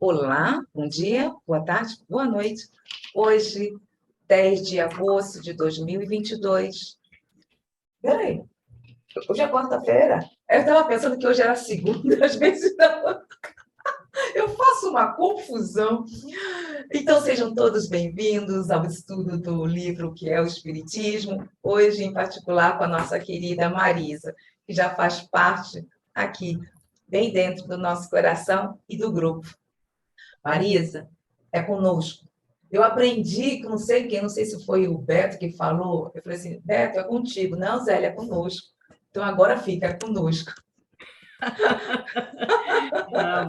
Olá, bom dia, boa tarde, boa noite. Hoje, 10 de agosto de 2022. Peraí, hoje é quarta-feira? Eu estava pensando que hoje era segunda, às vezes não. Eu faço uma confusão. Então, sejam todos bem-vindos ao estudo do livro que é o Espiritismo, hoje, em particular, com a nossa querida Marisa, que já faz parte aqui, bem dentro do nosso coração e do grupo. Marisa, é conosco. Eu aprendi que não sei quem, não sei se foi o Beto que falou, eu falei assim, Beto, é contigo. Não, Zélia, é conosco. Então agora fica, é conosco.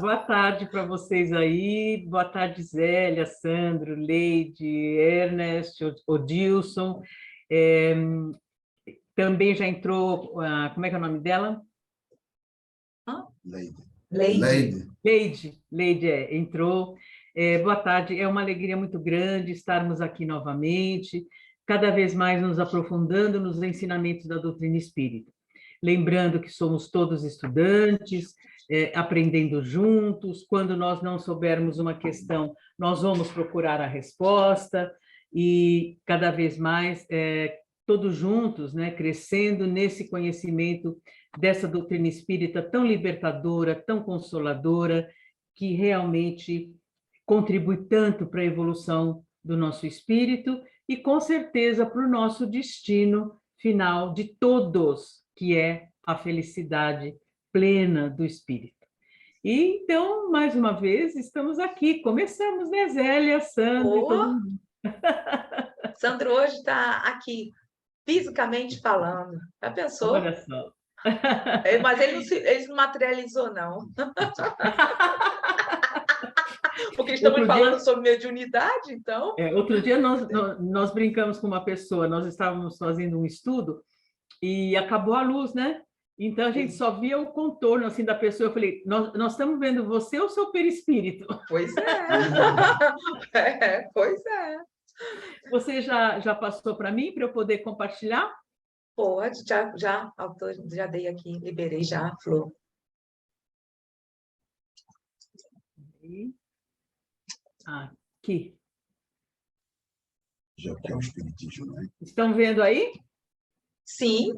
Boa tarde para vocês aí, boa tarde Zélia, Sandro, Leide, Ernest, Odilson. Também já entrou, como é que é o nome dela? Leide, entrou. Boa tarde, é uma alegria muito grande estarmos aqui novamente, cada vez mais nos aprofundando nos ensinamentos da doutrina espírita. Lembrando que somos todos estudantes, aprendendo juntos. Quando nós não soubermos uma questão, nós vamos procurar a resposta, e cada vez mais todos juntos, né, crescendo nesse conhecimento dessa doutrina espírita tão libertadora, tão consoladora, que realmente contribui tanto para a evolução do nosso espírito e, com certeza, para o nosso destino final de todos, que é a felicidade plena do espírito. E, então, mais uma vez, estamos aqui. Começamos, né, Zélia, Sandro e todo mundo. Sandro hoje está aqui, fisicamente falando. Já pensou? Olha só. Mas ele não materializou, não. Porque estamos falando sobre mediunidade, então... Outro dia nós brincamos com uma pessoa, nós estávamos fazendo um estudo e acabou a luz, né? Então a gente só via o contorno assim da pessoa. Eu falei, nós estamos vendo você ou seu perispírito? Pois é. Pois é. Você já passou para mim, para eu poder compartilhar? Pode, já dei aqui, liberei já, Flor. Aqui. Já que é o espiritismo, né? Estão vendo aí? Sim.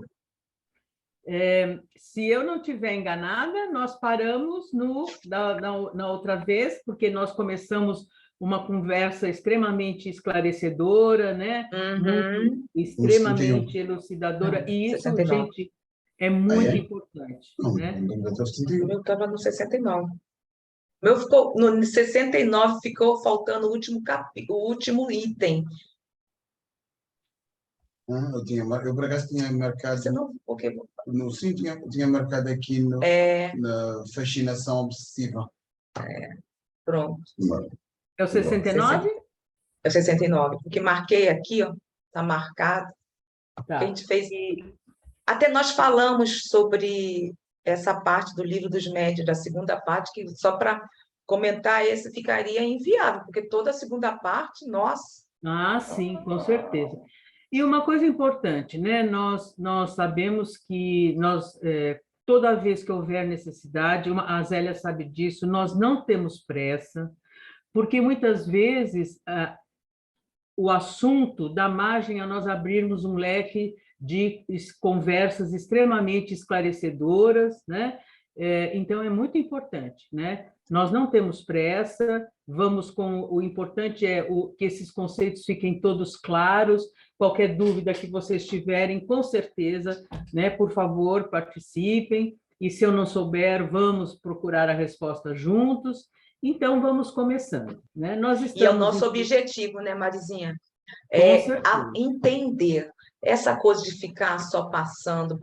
Se eu não estiver enganada, nós paramos na outra vez, porque nós começamos uma conversa extremamente esclarecedora, né? Uhum. Extremamente elucidadora, e isso, 69. gente, é muito importante. Não, né? O meu estava no 69. O meu ficou, no 69 ficou faltando o último item. Eu por acaso tinha marcado. Você não, porque... Sim, tinha marcado aqui na fascinação obsessiva. Pronto. É o 69? É o 69, porque marquei aqui, ó, está marcado. Tá. A gente fez. Até nós falamos sobre essa parte do Livro dos Médiuns, da segunda parte, que só para comentar esse ficaria inviável, porque toda a segunda parte, nossa. Sim, com certeza. E uma coisa importante, né? Nós sabemos que toda vez que houver necessidade, a Zélia sabe disso, nós não temos pressa, porque muitas vezes o assunto dá margem a nós abrirmos um leque de conversas extremamente esclarecedoras, né? Então, é muito importante, né? Nós não temos pressa, o importante é que esses conceitos fiquem todos claros. Qualquer dúvida que vocês tiverem, com certeza, né? Por favor, participem, e se eu não souber, vamos procurar a resposta juntos. Então, vamos começando, né? E é o nosso objetivo, né, Marizinha? Entender. Essa coisa de ficar só passando,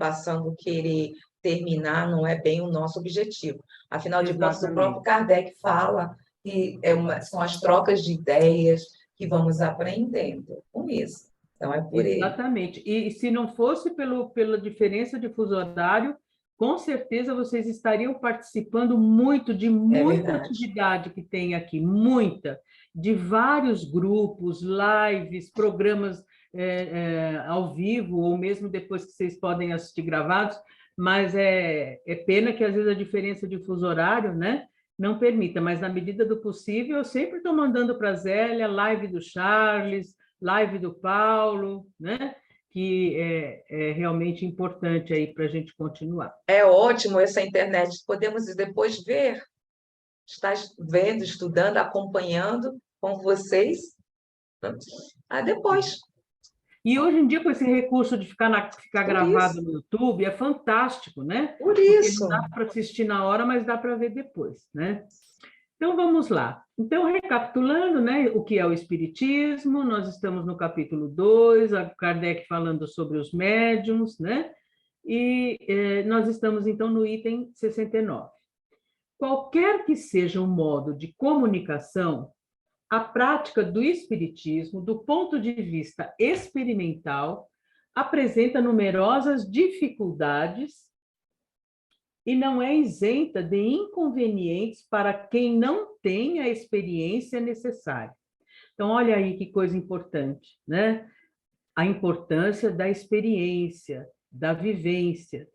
querer terminar, não é bem o nosso objetivo. Afinal de contas, o próprio Kardec fala que são as trocas de ideias que vamos aprendendo com isso. Então, é por ele. Exatamente. E se não fosse pela diferença de fuso horário, com certeza vocês estariam participando muito de muita atividade que tem aqui, muita, de vários grupos, lives, programas ao vivo, ou mesmo depois que vocês podem assistir gravados, mas é pena que às vezes a diferença de fuso horário, né, não permita, mas na medida do possível, eu sempre estou mandando para a Zélia live do Charles, live do Paulo, né? Que é realmente importante aí para a gente continuar. É ótimo essa internet, podemos depois ver, estar vendo, estudando, acompanhando com vocês, depois. E hoje em dia, com esse recurso de ficar gravado no YouTube, é fantástico, né? Por isso. Porque não dá para assistir na hora, mas dá para ver depois, né? Então, vamos lá. Então, recapitulando, né, o que é o Espiritismo, nós estamos no capítulo 2, a Kardec falando sobre os médiuns, né? E nós estamos, então, no item 69. Qualquer que seja o modo de comunicação, a prática do Espiritismo, do ponto de vista experimental, apresenta numerosas dificuldades e não é isenta de inconvenientes para quem não tem a experiência necessária. Então, olha aí que coisa importante, né? A importância da experiência, da vivência,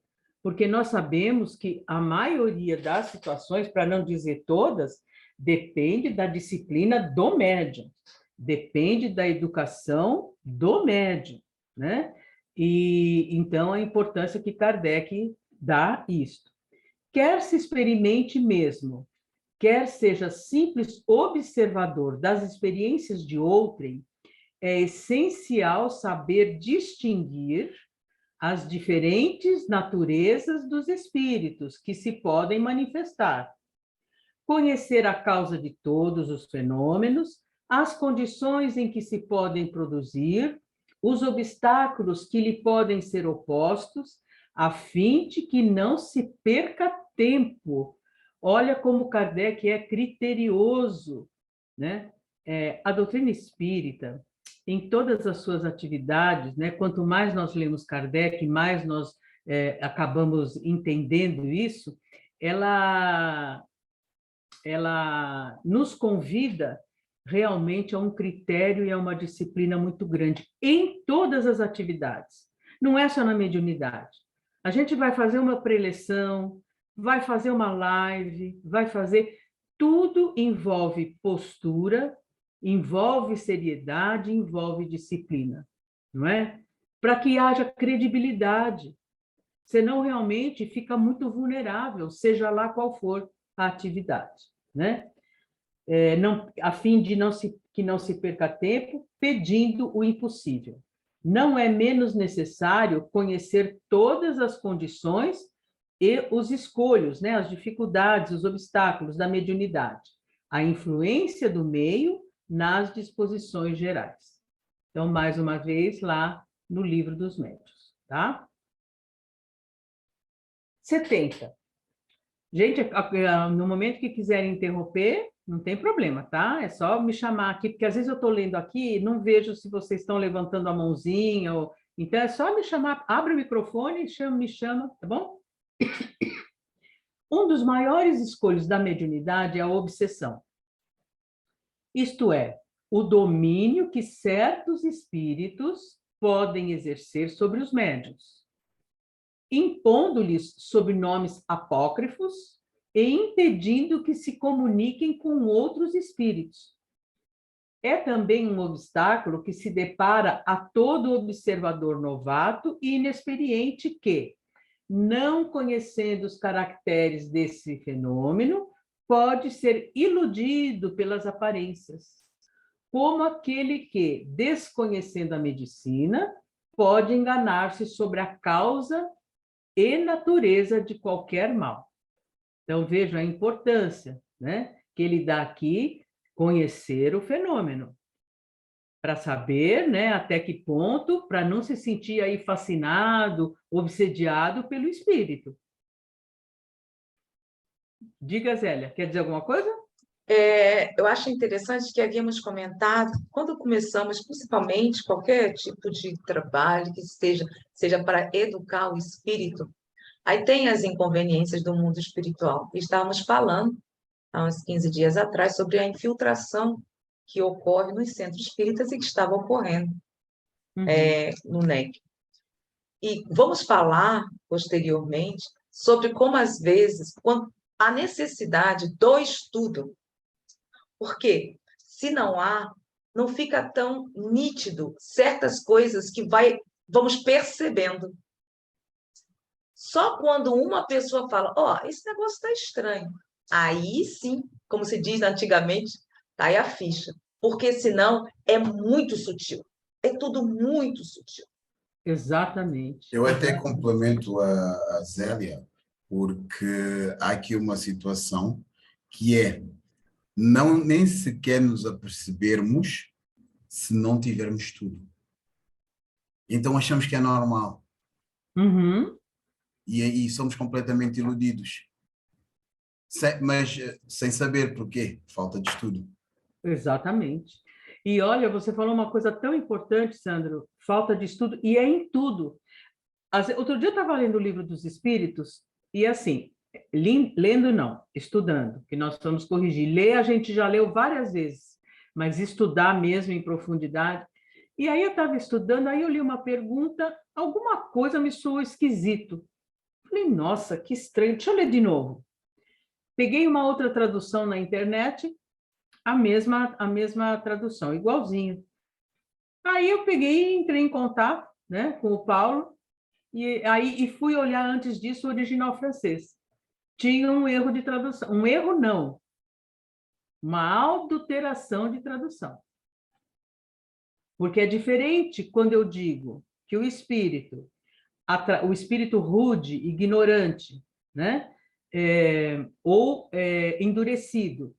porque nós sabemos que a maioria das situações, para não dizer todas, depende da disciplina do médium, depende da educação do médium, né? E então a importância que Kardec dá isto. Quer se experimente mesmo, quer seja simples observador das experiências de outrem, é essencial saber distinguir as diferentes naturezas dos espíritos que se podem manifestar, conhecer a causa de todos os fenômenos, as condições em que se podem produzir, os obstáculos que lhe podem ser opostos, a fim de que não se perca tempo. Olha como Kardec é criterioso, né? A doutrina espírita, em todas as suas atividades, né? Quanto mais nós lemos Kardec, mais nós acabamos entendendo isso, ela nos convida realmente a um critério e a uma disciplina muito grande em todas as atividades. Não é só na mediunidade. A gente vai fazer uma preleção, vai fazer uma live, vai fazer... Tudo envolve postura, envolve seriedade, envolve disciplina, não é? Para que haja credibilidade. Senão, realmente, fica muito vulnerável, seja lá qual for a atividade, né? A fim de que não se perca tempo pedindo o impossível. Não é menos necessário conhecer todas as condições e os escolhos, né, as dificuldades, os obstáculos da mediunidade, a influência do meio nas disposições gerais. Então, mais uma vez, lá no Livro dos Médiuns, tá? 70. Gente, no momento que quiserem interromper, não tem problema, tá? É só me chamar aqui, porque às vezes eu estou lendo aqui e não vejo se vocês estão levantando a mãozinha, então é só me chamar, abre o microfone, me chama, tá bom? Um dos maiores escolhos da mediunidade é a obsessão. Isto é, o domínio que certos espíritos podem exercer sobre os médiuns, impondo-lhes sobrenomes apócrifos e impedindo que se comuniquem com outros espíritos. É também um obstáculo que se depara a todo observador novato e inexperiente que, não conhecendo os caracteres desse fenômeno, pode ser iludido pelas aparências, como aquele que, desconhecendo a medicina, pode enganar-se sobre a causa e natureza de qualquer mal. Então, vejam a importância, né, que ele dá aqui, conhecer o fenômeno, para saber, né, até que ponto, para não se sentir aí fascinado, obsediado pelo espírito. Diga, Zélia, quer dizer alguma coisa? Eu acho interessante que havíamos comentado, quando começamos, principalmente, qualquer tipo de trabalho que seja para educar o espírito, aí tem as inconveniências do mundo espiritual. Estávamos falando, há uns 15 dias atrás, sobre a infiltração que ocorre nos centros espíritas e que estava ocorrendo no NEC. E vamos falar, posteriormente, sobre como, às vezes, a necessidade do estudo. Porque se não há, não fica tão nítido certas coisas que vamos percebendo. Só quando uma pessoa fala, esse negócio está estranho. Aí sim, como se diz antigamente, tá aí a ficha. Porque senão é muito sutil. É tudo muito sutil. Exatamente. Eu até complemento a Zélia, porque há aqui uma situação que é nem sequer nos apercebermos se não tivermos tudo. Então achamos que é normal. Uhum. E aí somos completamente iludidos. Mas sem saber porquê. Falta de estudo. Exatamente. E olha, você falou uma coisa tão importante, Sandro, falta de estudo, e é em tudo. Outro dia eu estava lendo o Livro dos Espíritos, e assim, lendo não, estudando, que nós vamos corrigir. Ler a gente já leu várias vezes, mas estudar mesmo em profundidade. E aí eu estava estudando, aí eu li uma pergunta, alguma coisa me soou esquisito. Falei, nossa, que estranho, deixa eu ler de novo. Peguei uma outra tradução na internet, a mesma tradução, igualzinho. Aí eu peguei e entrei em contato, né, com o Paulo, e fui olhar antes disso o original francês. Tinha um erro de tradução. Um erro não, uma adulteração de tradução. Porque é diferente quando eu digo que o espírito rude, ignorante, né, ou endurecido,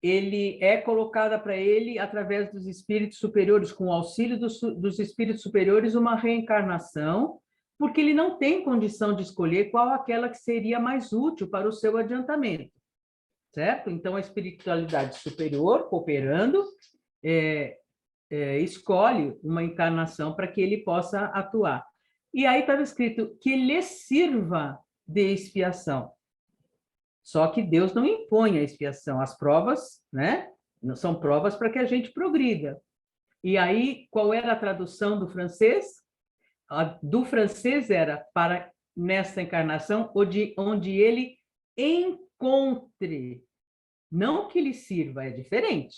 ele é colocada para ele, através dos espíritos superiores, com o auxílio dos espíritos superiores, uma reencarnação, porque ele não tem condição de escolher qual aquela que seria mais útil para o seu adiantamento, certo? Então, a espiritualidade superior, cooperando, escolhe uma encarnação para que ele possa atuar. E aí estava escrito que lhe sirva de expiação. Só que Deus não impõe a expiação. As provas, né, são provas para que a gente progrida. E aí, qual era a tradução do francês? A do francês era para, nesta encarnação, onde ele encontre. Não que lhe sirva, é diferente.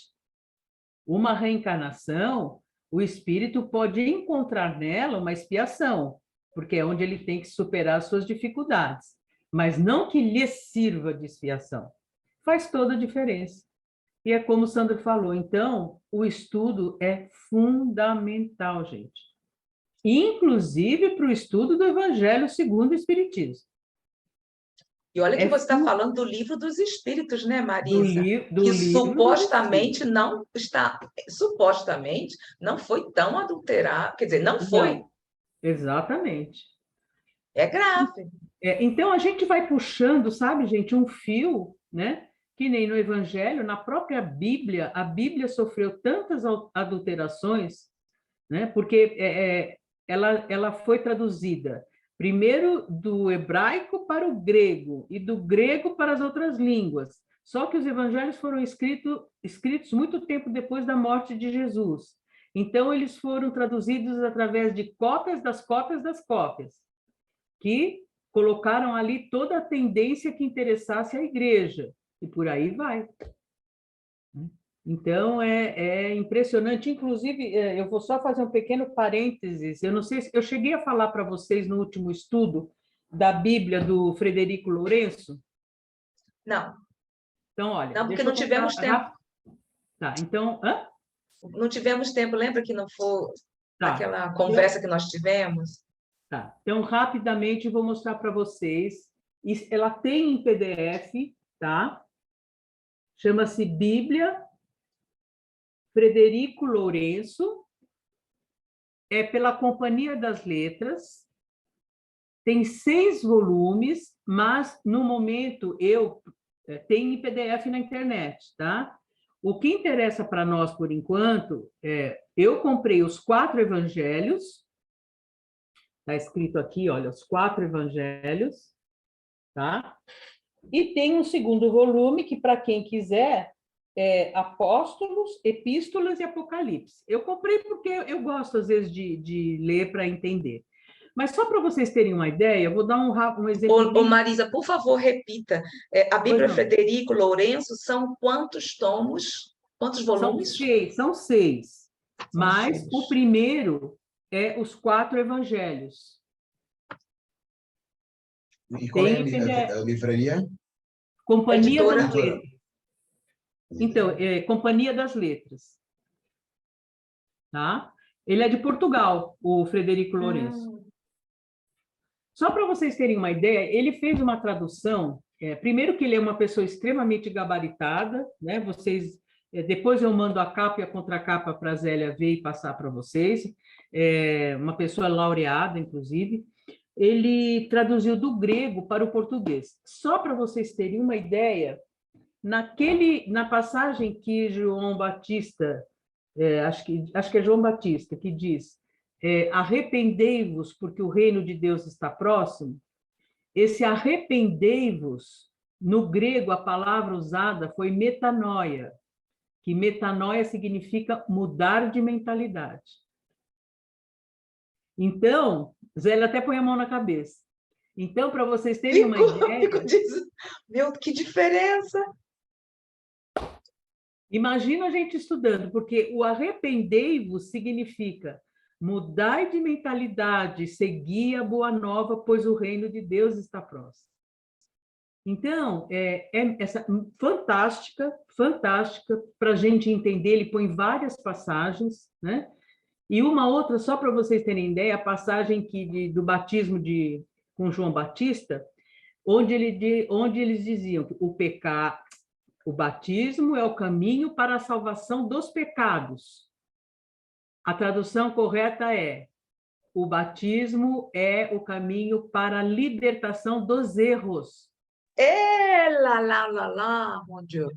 Uma reencarnação, o espírito pode encontrar nela uma expiação, porque é onde ele tem que superar as suas dificuldades, mas não que lhe sirva de expiação. Faz toda a diferença. E é como o Sandro falou, então, o estudo é fundamental, gente. Inclusive para o estudo do Evangelho segundo o Espiritismo. E olha que você está falando do Livro dos Espíritos, né, Marisa? Que supostamente não foi tão adulterado, quer dizer, não foi. Não, exatamente. É grave. Então, a gente vai puxando, sabe, gente, um fio, né? Que nem no Evangelho, na própria Bíblia, a Bíblia sofreu tantas adulterações, né? Porque ela foi traduzida primeiro do hebraico para o grego e do grego para as outras línguas. Só que os evangelhos foram escritos muito tempo depois da morte de Jesus. Então, eles foram traduzidos através de cópias das cópias das cópias, que colocaram ali toda a tendência que interessasse a igreja, e por aí vai. Então, é impressionante. Inclusive, eu vou só fazer um pequeno parênteses. Eu não sei se eu cheguei a falar para vocês no último estudo da Bíblia do Frederico Lourenço. Não. Então, olha. Não, porque não tivemos tempo. Tá, então. Não tivemos tempo, lembra que não foi aquela conversa que nós tivemos? Tá, então, rapidamente, vou mostrar para vocês. Ela tem em PDF, tá? Chama-se Bíblia Frederico Lourenço, é pela Companhia das Letras, tem 6 volumes, mas no momento eu tenho em PDF na internet, tá? O que interessa para nós por enquanto eu comprei os 4 evangelhos, está escrito aqui, olha, os 4 evangelhos, tá? E tem um segundo volume que, para quem quiser, Apóstolos, Epístolas e Apocalipse. Eu comprei porque eu gosto, às vezes, de ler para entender. Mas só para vocês terem uma ideia, eu vou dar um exemplo. Ô, Marisa, por favor, repita. A Bíblia Frederico Lourenço são quantos tomos? Quantos volumes? São seis. Mas seis. O primeiro é os 4 evangelhos. E qual é a livraria? Companhia Editora. das Letras. Então, Companhia das Letras. Tá? Ele é de Portugal, o Frederico Lourenço. Só para vocês terem uma ideia, ele fez uma tradução. Primeiro que ele é uma pessoa extremamente gabaritada, né? Depois eu mando a capa e a contracapa para a Zélia ver e passar para vocês. Uma pessoa laureada, inclusive. Ele traduziu do grego para o português. Só para vocês terem uma ideia, na passagem que João Batista, acho que é João Batista, que diz: arrependei-vos, porque o reino de Deus está próximo. Esse arrependei-vos, no grego, a palavra usada foi metanoia, que metanoia significa mudar de mentalidade. Então, Zélia até põe a mão na cabeça. Então, para vocês terem uma ideia... Meu, que diferença! Imagina a gente estudando, porque o arrependei-vos significa mudar de mentalidade, seguir a boa nova, pois o reino de Deus está próximo. Então, essa fantástica para a gente entender. Ele põe várias passagens, né? E uma outra, só para vocês terem ideia, a passagem do batismo com João Batista, onde eles diziam que o batismo é o caminho para a salvação dos pecados. A tradução correta é: o batismo é o caminho para a libertação dos erros. Mon Dieu.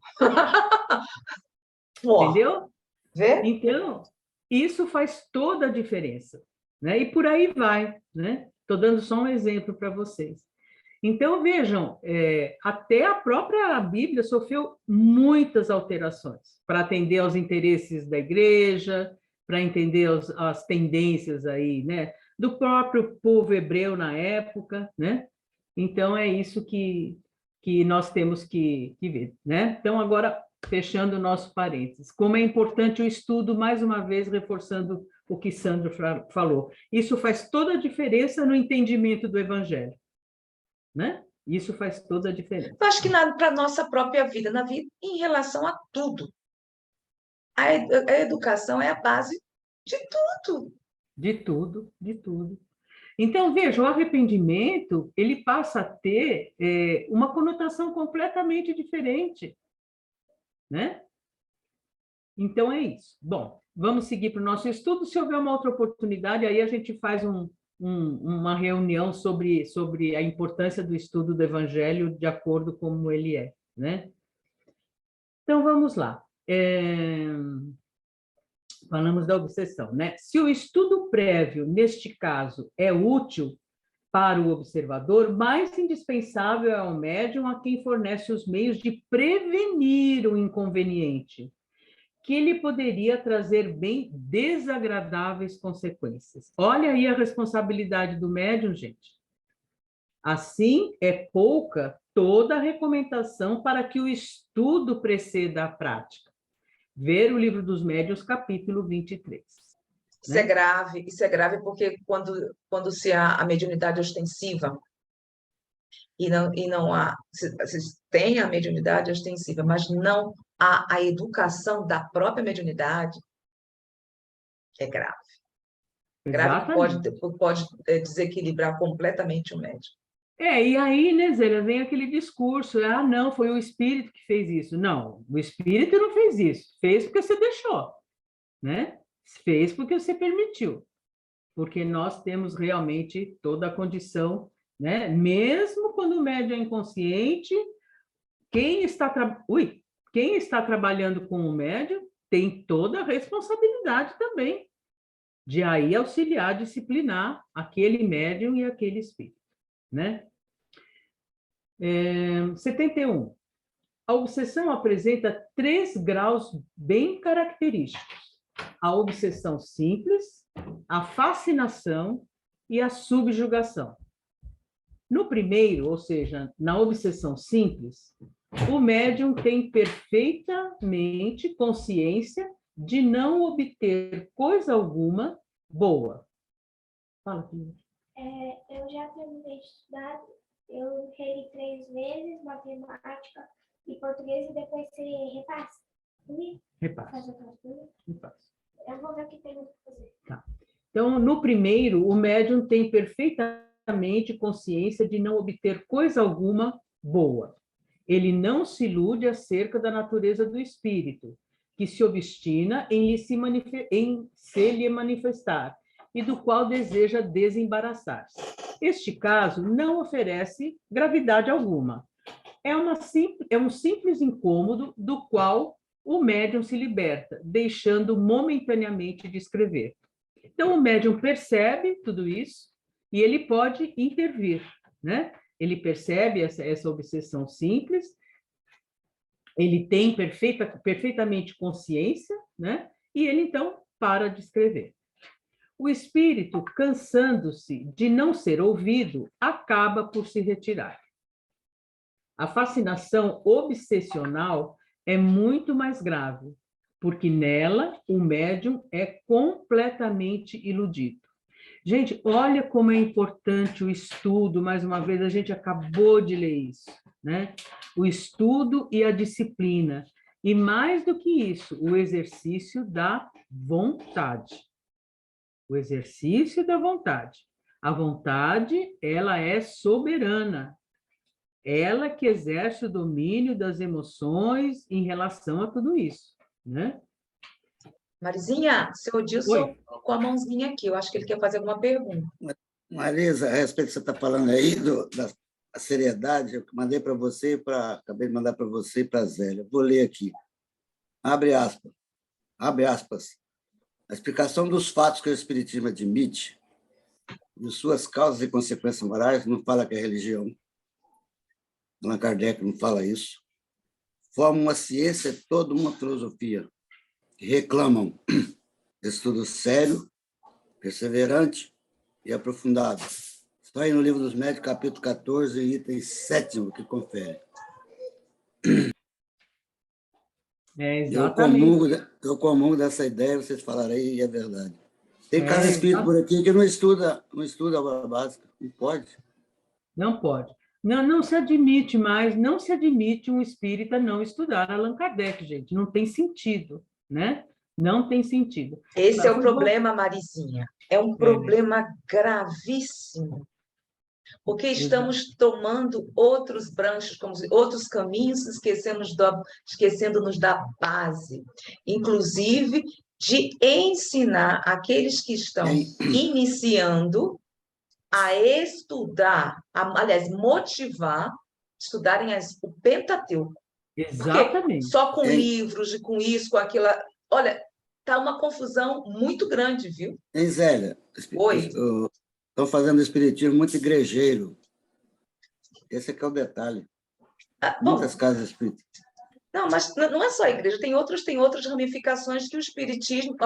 Entendeu? Vê? Então, isso faz toda a diferença, né? E por aí vai, né? Estou dando só um exemplo para vocês. Então, vejam, até a própria Bíblia sofreu muitas alterações para atender aos interesses da igreja, para entender as tendências aí, né? Do próprio povo hebreu na época, né? Então, é isso que nós temos que ver, né? Então, agora, fechando o nosso parênteses, como é importante o estudo, mais uma vez, reforçando o que Sandro falou. Isso faz toda a diferença no entendimento do Evangelho, né? Isso faz toda a diferença. Eu acho que para a nossa própria vida, na vida, em relação a tudo. A educação é a base de tudo. De tudo, de tudo. Então, veja, o arrependimento, ele passa a ter uma conotação completamente diferente, né? Então, é isso. Bom, vamos seguir para o nosso estudo. Se houver uma outra oportunidade, aí a gente faz uma reunião sobre a importância do estudo do Evangelho de acordo com como ele é, né? Então, vamos lá. Falamos da obsessão, né? Se o estudo prévio, neste caso, é útil para o observador, mais indispensável é o médium a quem fornece os meios de prevenir o inconveniente, que lhe poderia trazer bem desagradáveis consequências. Olha aí a responsabilidade do médium, gente. Assim, é pouca toda a recomendação para que o estudo preceda a prática. Ver o Livro dos Médiuns, capítulo 23. Isso é grave porque quando se há a mediunidade ostensiva e não há, se tem a mediunidade ostensiva, mas não há a educação da própria mediunidade, é grave. Grave que pode desequilibrar completamente o médium. E aí, né, Zélia, vem aquele discurso, não, foi o espírito que fez isso. Não, o espírito não fez isso, fez porque você deixou, né? Fez porque você permitiu, porque nós temos realmente toda a condição, né? Mesmo quando o médium é inconsciente, quem está trabalhando com o médium tem toda a responsabilidade também de aí auxiliar, disciplinar aquele médium e aquele espírito, né? 71. A obsessão apresenta 3 graus bem característicos: a obsessão simples, a fascinação e a subjugação. No primeiro, ou seja, na obsessão simples, o médium tem perfeitamente consciência de não obter coisa alguma boa. Fala, filha. Eu já terminei de estudar, eu reli 3 vezes, matemática e português, e depois você repassa. Repassa. Eu vou ver o que tem que fazer. Tá. Então, no primeiro, o médium tem perfeitamente consciência de não obter coisa alguma boa. Ele não se ilude acerca da natureza do espírito, que se obstina em se lhe manifestar, e do qual deseja desembaraçar-se. Este caso não oferece gravidade alguma. É um simples incômodo do qual o médium se liberta, deixando momentaneamente de escrever. Então, o médium percebe tudo isso e ele pode intervir, né? Ele percebe essa obsessão simples, ele tem perfeitamente consciência, né? E ele, então, para de escrever. O espírito, cansando-se de não ser ouvido, acaba por se retirar. A fascinação obsessional é muito mais grave, porque nela o médium é completamente iludido. Gente, olha como é importante o estudo, mais uma vez, a gente acabou de ler isso, né? O estudo e a disciplina. E mais do que isso, o exercício da vontade. O exercício da vontade. A vontade, ela é soberana. Ela que exerce o domínio das emoções em relação a tudo isso, né? Marizinha, seu Odilson com a mãozinha aqui, eu acho que ele quer fazer alguma pergunta. Marisa, a respeito do que você está falando aí, da seriedade, eu mandei para você, acabei de mandar para você e para a Zélia. Vou ler aqui. Abre aspas. A explicação dos fatos que o Espiritismo admite, de suas causas e consequências morais, não fala que é religião. Allan Kardec não fala isso. Forma uma ciência, toda uma filosofia, que reclamam de estudo sério, perseverante e aprofundado. Está aí no Livro dos Médiuns, capítulo 14, item 7º, que confere. Exatamente. Eu comungo dessa ideia, vocês falaram aí, e é verdade. Tem caso espírito por aqui que não estuda a obra básica, não pode. Não pode. Não se admite mais, não se admite um espírita não estudar Allan Kardec, gente. Não tem sentido, né? Não tem sentido. Esse é o problema, Marizinha. É um problema gravíssimo. Porque estamos tomando outros branchos, outros caminhos, esquecendo-nos da base. Inclusive, de ensinar aqueles que estão iniciando a estudar, aliás, motivar, estudarem o Pentateuco. Exatamente. Porque só com livros, com isso, com aquilo... Olha, está uma confusão muito grande, viu? Hein, Zélia? Oi. Estão fazendo espiritismo muito igrejeiro. Esse é que é o detalhe. Muitas casas espíritas. Não, mas não é só a igreja, tem outras ramificações que o espiritismo,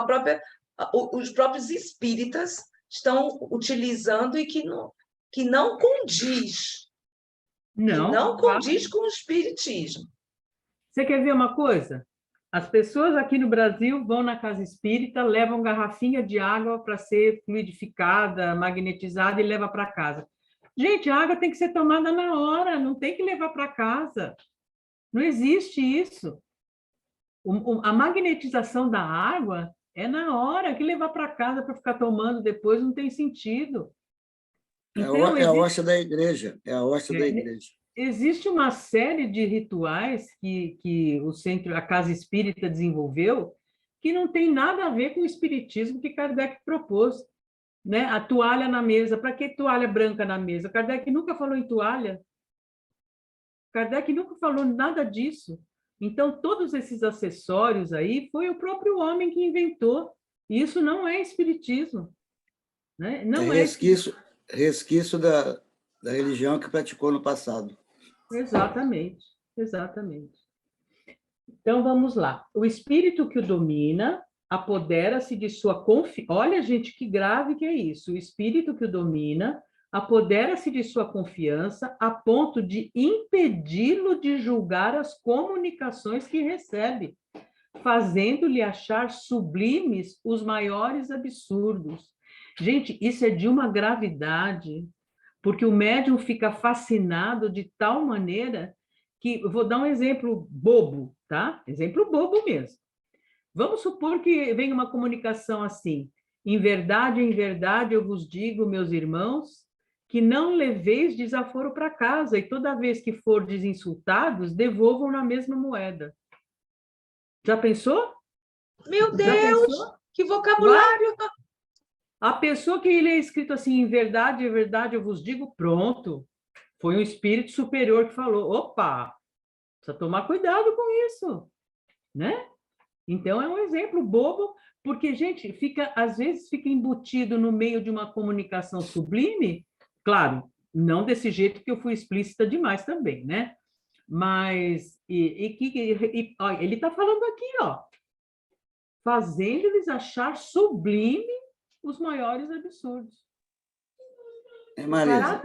os próprios espíritas estão utilizando e que não condiz. Não condiz com o espiritismo. Você quer ver uma coisa? As pessoas aqui no Brasil vão na casa espírita, levam garrafinha de água para ser fluidificada, magnetizada e leva para casa. Gente, a água tem que ser tomada na hora, não tem que levar para casa. Não existe isso. A magnetização da água é na hora, que levar para casa para ficar tomando depois não tem sentido. Então, é a hóstia da igreja. É a hóstia da igreja. Existe uma série de rituais que a Casa Espírita desenvolveu que não tem nada a ver com o espiritismo que Kardec propôs. Né? A toalha na mesa. Para que toalha branca na mesa? Kardec nunca falou em toalha. Kardec nunca falou nada disso. Então, todos esses acessórios aí foi o próprio homem que inventou. E isso não é espiritismo. Né? Não é resquício da religião que praticou no passado. Exatamente. Então, vamos lá. O espírito que o domina apodera-se de sua confiança. Olha, gente, que grave que é isso. O espírito que o domina apodera-se de sua confiança a ponto de impedi-lo de julgar as comunicações que recebe, fazendo-lhe achar sublimes os maiores absurdos. Gente, isso é de uma gravidade, porque o médium fica fascinado de tal maneira que, eu vou dar um exemplo bobo, tá? Exemplo bobo mesmo. Vamos supor que venha uma comunicação assim: em verdade, eu vos digo, meus irmãos, que não leveis desaforo para casa, e toda vez que fordes insultados, devolvam na mesma moeda. Já pensou? Meu Já Deus, pensou? que vocabulário! A pessoa que ele é escrito assim, em verdade, eu vos digo, pronto. Foi um espírito superior que falou, opa, precisa tomar cuidado com isso, né? Então, é um exemplo bobo, porque, gente, às vezes fica embutido no meio de uma comunicação sublime, claro, não desse jeito que eu fui explícita demais também, né? Mas, ó, ele está falando aqui, ó, fazendo-lhes achar sublime os maiores absurdos. Marisa,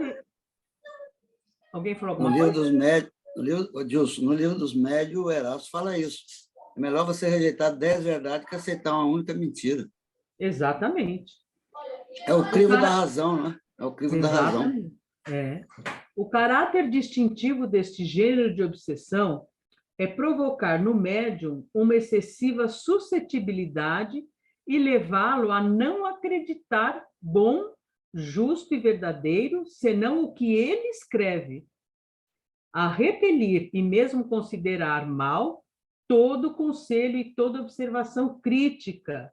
Alguém falou no alguma livro coisa? dos médios, Dilson, no livro dos médios, o Erasto fala isso. É melhor você rejeitar 10 verdades que aceitar uma única mentira. Exatamente. É o crivo da razão, né? É o crivo da razão. Exatamente. É. O caráter distintivo deste gênero de obsessão é provocar no médium uma excessiva suscetibilidade e levá-lo a não acreditar bom, justo e verdadeiro, senão o que ele escreve, a repelir e mesmo considerar mal todo conselho e toda observação crítica.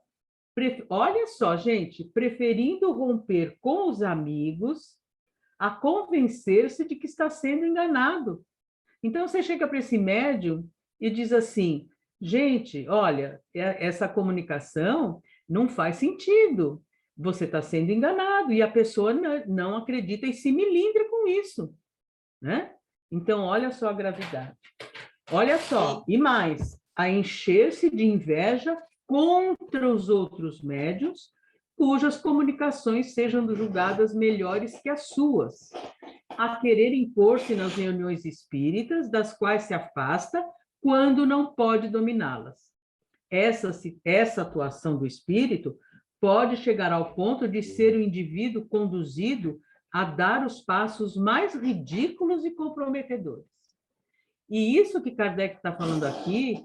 Olha só, gente, preferindo romper com os amigos a convencer-se de que está sendo enganado. Então, você chega para esse médium e diz assim, gente, olha, essa comunicação não faz sentido, você está sendo enganado, e a pessoa não acredita e se melindra com isso, né? Então, olha só a gravidade. Olha só, e mais, a encher-se de inveja contra os outros médiuns, cujas comunicações sejam julgadas melhores que as suas, a querer impor-se nas reuniões espíritas, das quais se afasta quando não pode dominá-las. Essa atuação do espírito pode chegar ao ponto de ser o indivíduo conduzido a dar os passos mais ridículos e comprometedores. E isso que Kardec está falando aqui,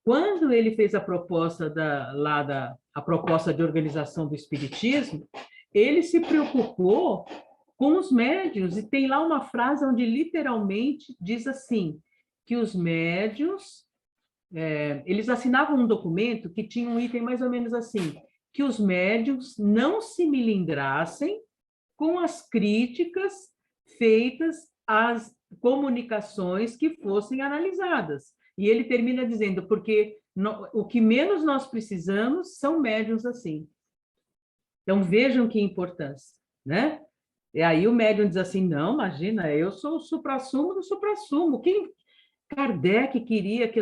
quando ele fez a proposta a proposta de organização do Espiritismo, ele se preocupou com os médiuns, e tem lá uma frase onde literalmente diz assim, que os médiuns, eles assinavam um documento que tinha um item mais ou menos assim, que os médiuns não se melindrassem com as críticas feitas às comunicações que fossem analisadas. E ele termina dizendo, porque o que menos nós precisamos são médiuns assim. Então, vejam que importância, né? E aí o médium diz assim, não, imagina, eu sou o suprassumo do suprassumo. Kardec queria que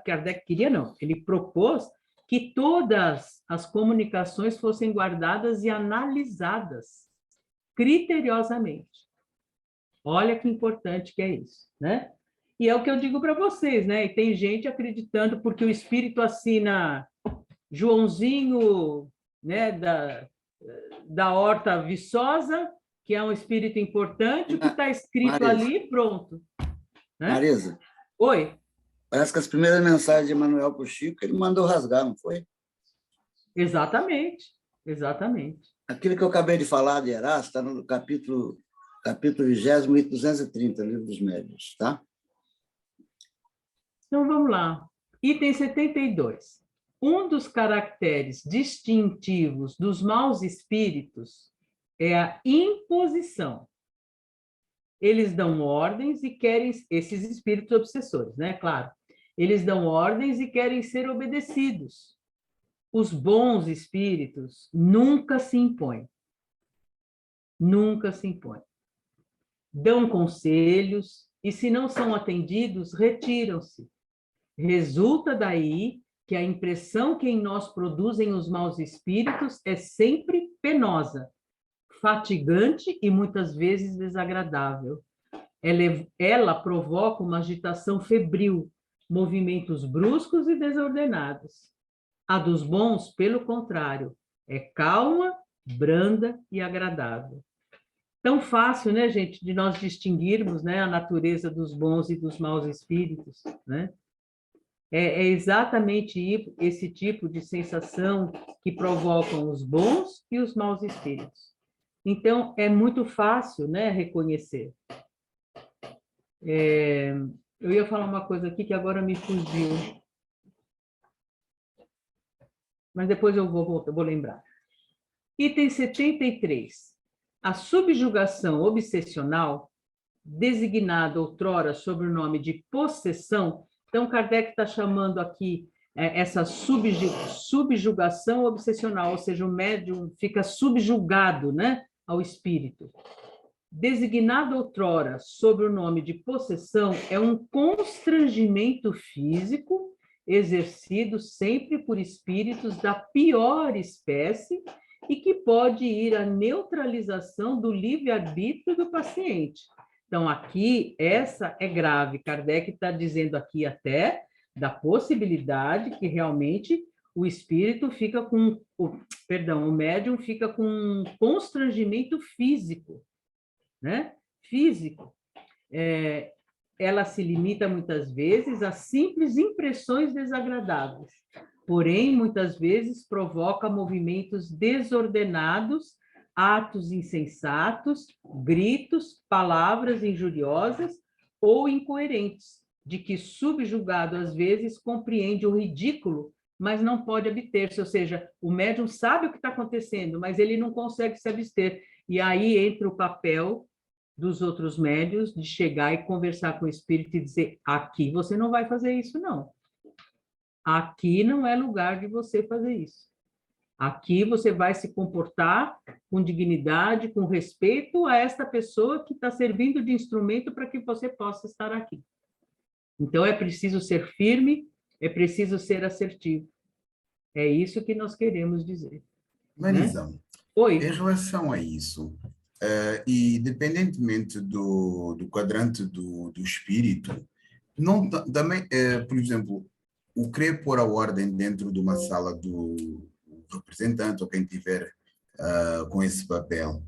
Kardec queria, não, ele propôs que todas as comunicações fossem guardadas e analisadas criteriosamente. Olha que importante que é isso, né? E é o que eu digo para vocês, né? E tem gente acreditando porque o espírito assina Joãozinho, né, da Horta Viçosa, que é um espírito importante, o que está escrito Marisa, ali, pronto. Né? Marisa, Oi? parece que as primeiras mensagens de Manuel para o Chico, ele mandou rasgar, não foi? Exatamente, exatamente. Aquilo que eu acabei de falar de Erasto está no capítulo 20, 230, Livro dos Médiuns, tá? Então, vamos lá. Item 72. Um dos caracteres distintivos dos maus espíritos é a imposição. Eles dão ordens e querem, esses espíritos obsessores, né? Claro. Eles dão ordens e querem ser obedecidos. Os bons espíritos nunca se impõem. Nunca se impõem. Dão conselhos e, se não são atendidos, retiram-se. Resulta daí que a impressão que em nós produzem os maus espíritos é sempre penosa, fatigante e muitas vezes desagradável. Ela provoca uma agitação febril, movimentos bruscos e desordenados. A dos bons, pelo contrário, é calma, branda e agradável. Tão fácil, né, gente, de nós distinguirmos, né, a natureza dos bons e dos maus espíritos, né? É exatamente esse tipo de sensação que provocam os bons e os maus espíritos. Então, é muito fácil, né, reconhecer. Eu ia falar uma coisa aqui que agora me fugiu. Mas depois eu vou lembrar. Item 73. A subjugação obsessional, designada outrora sob o nome de possessão. Então, Kardec está chamando aqui essa subjugação obsessional, ou seja, o médium fica subjugado, né, ao espírito. Designado outrora sob o nome de possessão, é um constrangimento físico exercido sempre por espíritos da pior espécie e que pode ir à neutralização do livre-arbítrio do paciente. Então, aqui, essa é grave. Kardec está dizendo aqui até da possibilidade que realmente o espírito fica com... o médium fica com um constrangimento físico, né? Físico. Ela se limita muitas vezes a simples impressões desagradáveis, porém, muitas vezes provoca movimentos desordenados, atos insensatos, gritos, palavras injuriosas ou incoerentes, de que subjugado às vezes compreende o ridículo, mas não pode abster-se, ou seja, o médium sabe o que está acontecendo, mas ele não consegue se abster, e aí entra o papel dos outros médiuns de chegar e conversar com o espírito e dizer, aqui você não vai fazer isso, não. Aqui não é lugar de você fazer isso. Aqui você vai se comportar com dignidade, com respeito a esta pessoa que está servindo de instrumento para que você possa estar aqui. Então, é preciso ser firme, é preciso ser assertivo. É isso que nós queremos dizer. Marisa, né? Oi. Em relação a isso, e independentemente do quadrante do espírito, não, também, por exemplo, o querer pôr a ordem dentro de uma sala do representante ou quem tiver com esse papel,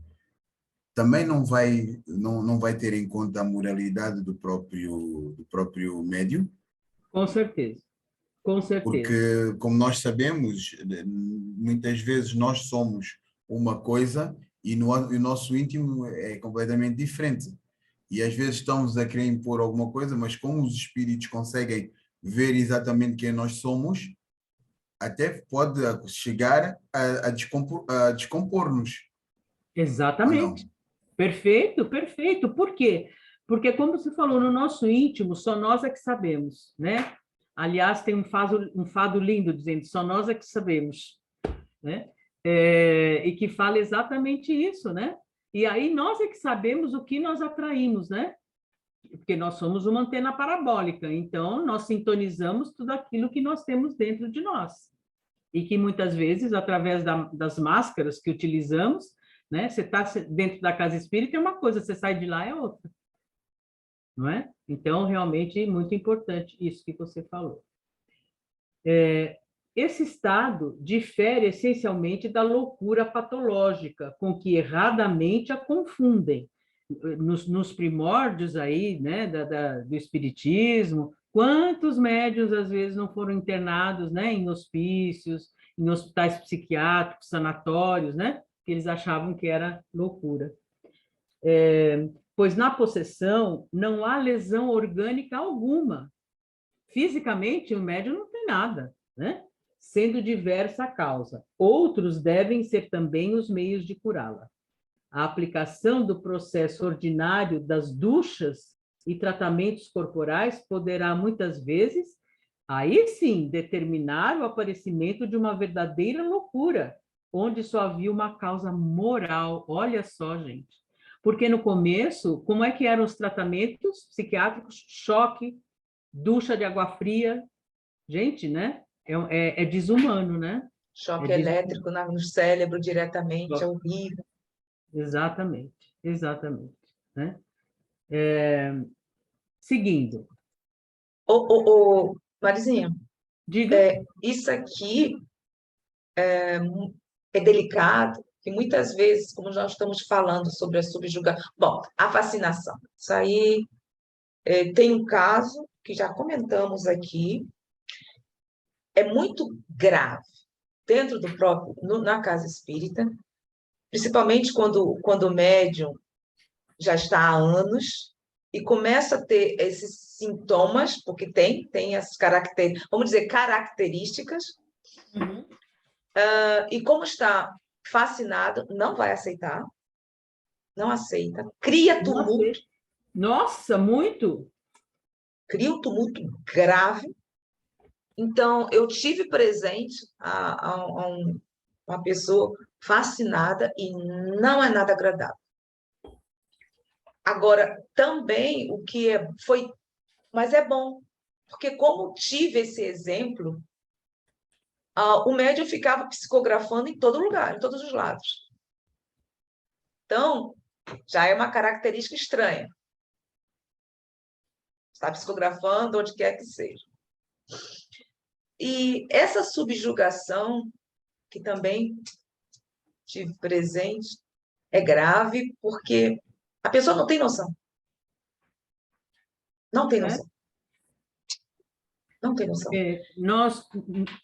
também não vai ter em conta a moralidade do próprio médium? Com certeza, com certeza. Porque, como nós sabemos, muitas vezes nós somos uma coisa e o nosso íntimo é completamente diferente. E às vezes estamos a querer impor alguma coisa, mas como os espíritos conseguem ver exatamente quem nós somos, até pode chegar a descompor-nos. Exatamente. Perfeito, perfeito. Por quê? Porque, como você falou, no nosso íntimo, só nós é que sabemos, né? Aliás, tem um fado lindo dizendo, só nós é que sabemos, né? E que fala exatamente isso, né? E aí nós é que sabemos o que nós atraímos, né? Porque nós somos uma antena parabólica, então nós sintonizamos tudo aquilo que nós temos dentro de nós. E que muitas vezes, através das máscaras que utilizamos, né? Você está dentro da casa espírita é uma coisa, você sai de lá é outra. Não é? Então, realmente, muito importante isso que você falou. Esse estado difere essencialmente da loucura patológica, com que erradamente a confundem. Nos primórdios aí, né, do espiritismo, quantos médiuns às vezes não foram internados, né, em hospícios, em hospitais psiquiátricos, sanatórios, né, que eles achavam que era loucura. Pois na possessão não há lesão orgânica alguma. Fisicamente, o médium não tem nada, né? Sendo diversa a causa. Outros devem ser também os meios de curá-la. A aplicação do processo ordinário das duchas e tratamentos corporais poderá, muitas vezes, aí sim, determinar o aparecimento de uma verdadeira loucura, onde só havia uma causa moral. Olha só, gente. Porque no começo, como é que eram os tratamentos psiquiátricos? Choque, ducha de água fria. Gente, né? é desumano, né? Choque É elétrico no cérebro diretamente, é desumano. horrível. Exatamente, exatamente, né? Seguindo, Marizinha, diga. isso aqui é delicado, que muitas vezes, como nós estamos falando sobre a subjugação, bom, a fascinação, isso aí tem um caso que já comentamos aqui, é muito grave dentro do próprio, na casa espírita, principalmente quando o médium já está há anos e começa a ter esses sintomas, porque tem as vamos dizer, características, e como está fascinado, não vai aceitar, não aceita, cria tumulto, Nossa, muito? cria um tumulto grave. Então, eu tive presente uma pessoa fascinada e não é nada agradável. Agora, também o que foi, mas é bom, porque como tive esse exemplo, o médium ficava psicografando em todo lugar, em todos os lados. Então, já é uma característica estranha. Está psicografando onde quer que seja. E essa subjugação, que também tive presente, é grave porque a pessoa não tem noção. Não tem noção. Não tem noção.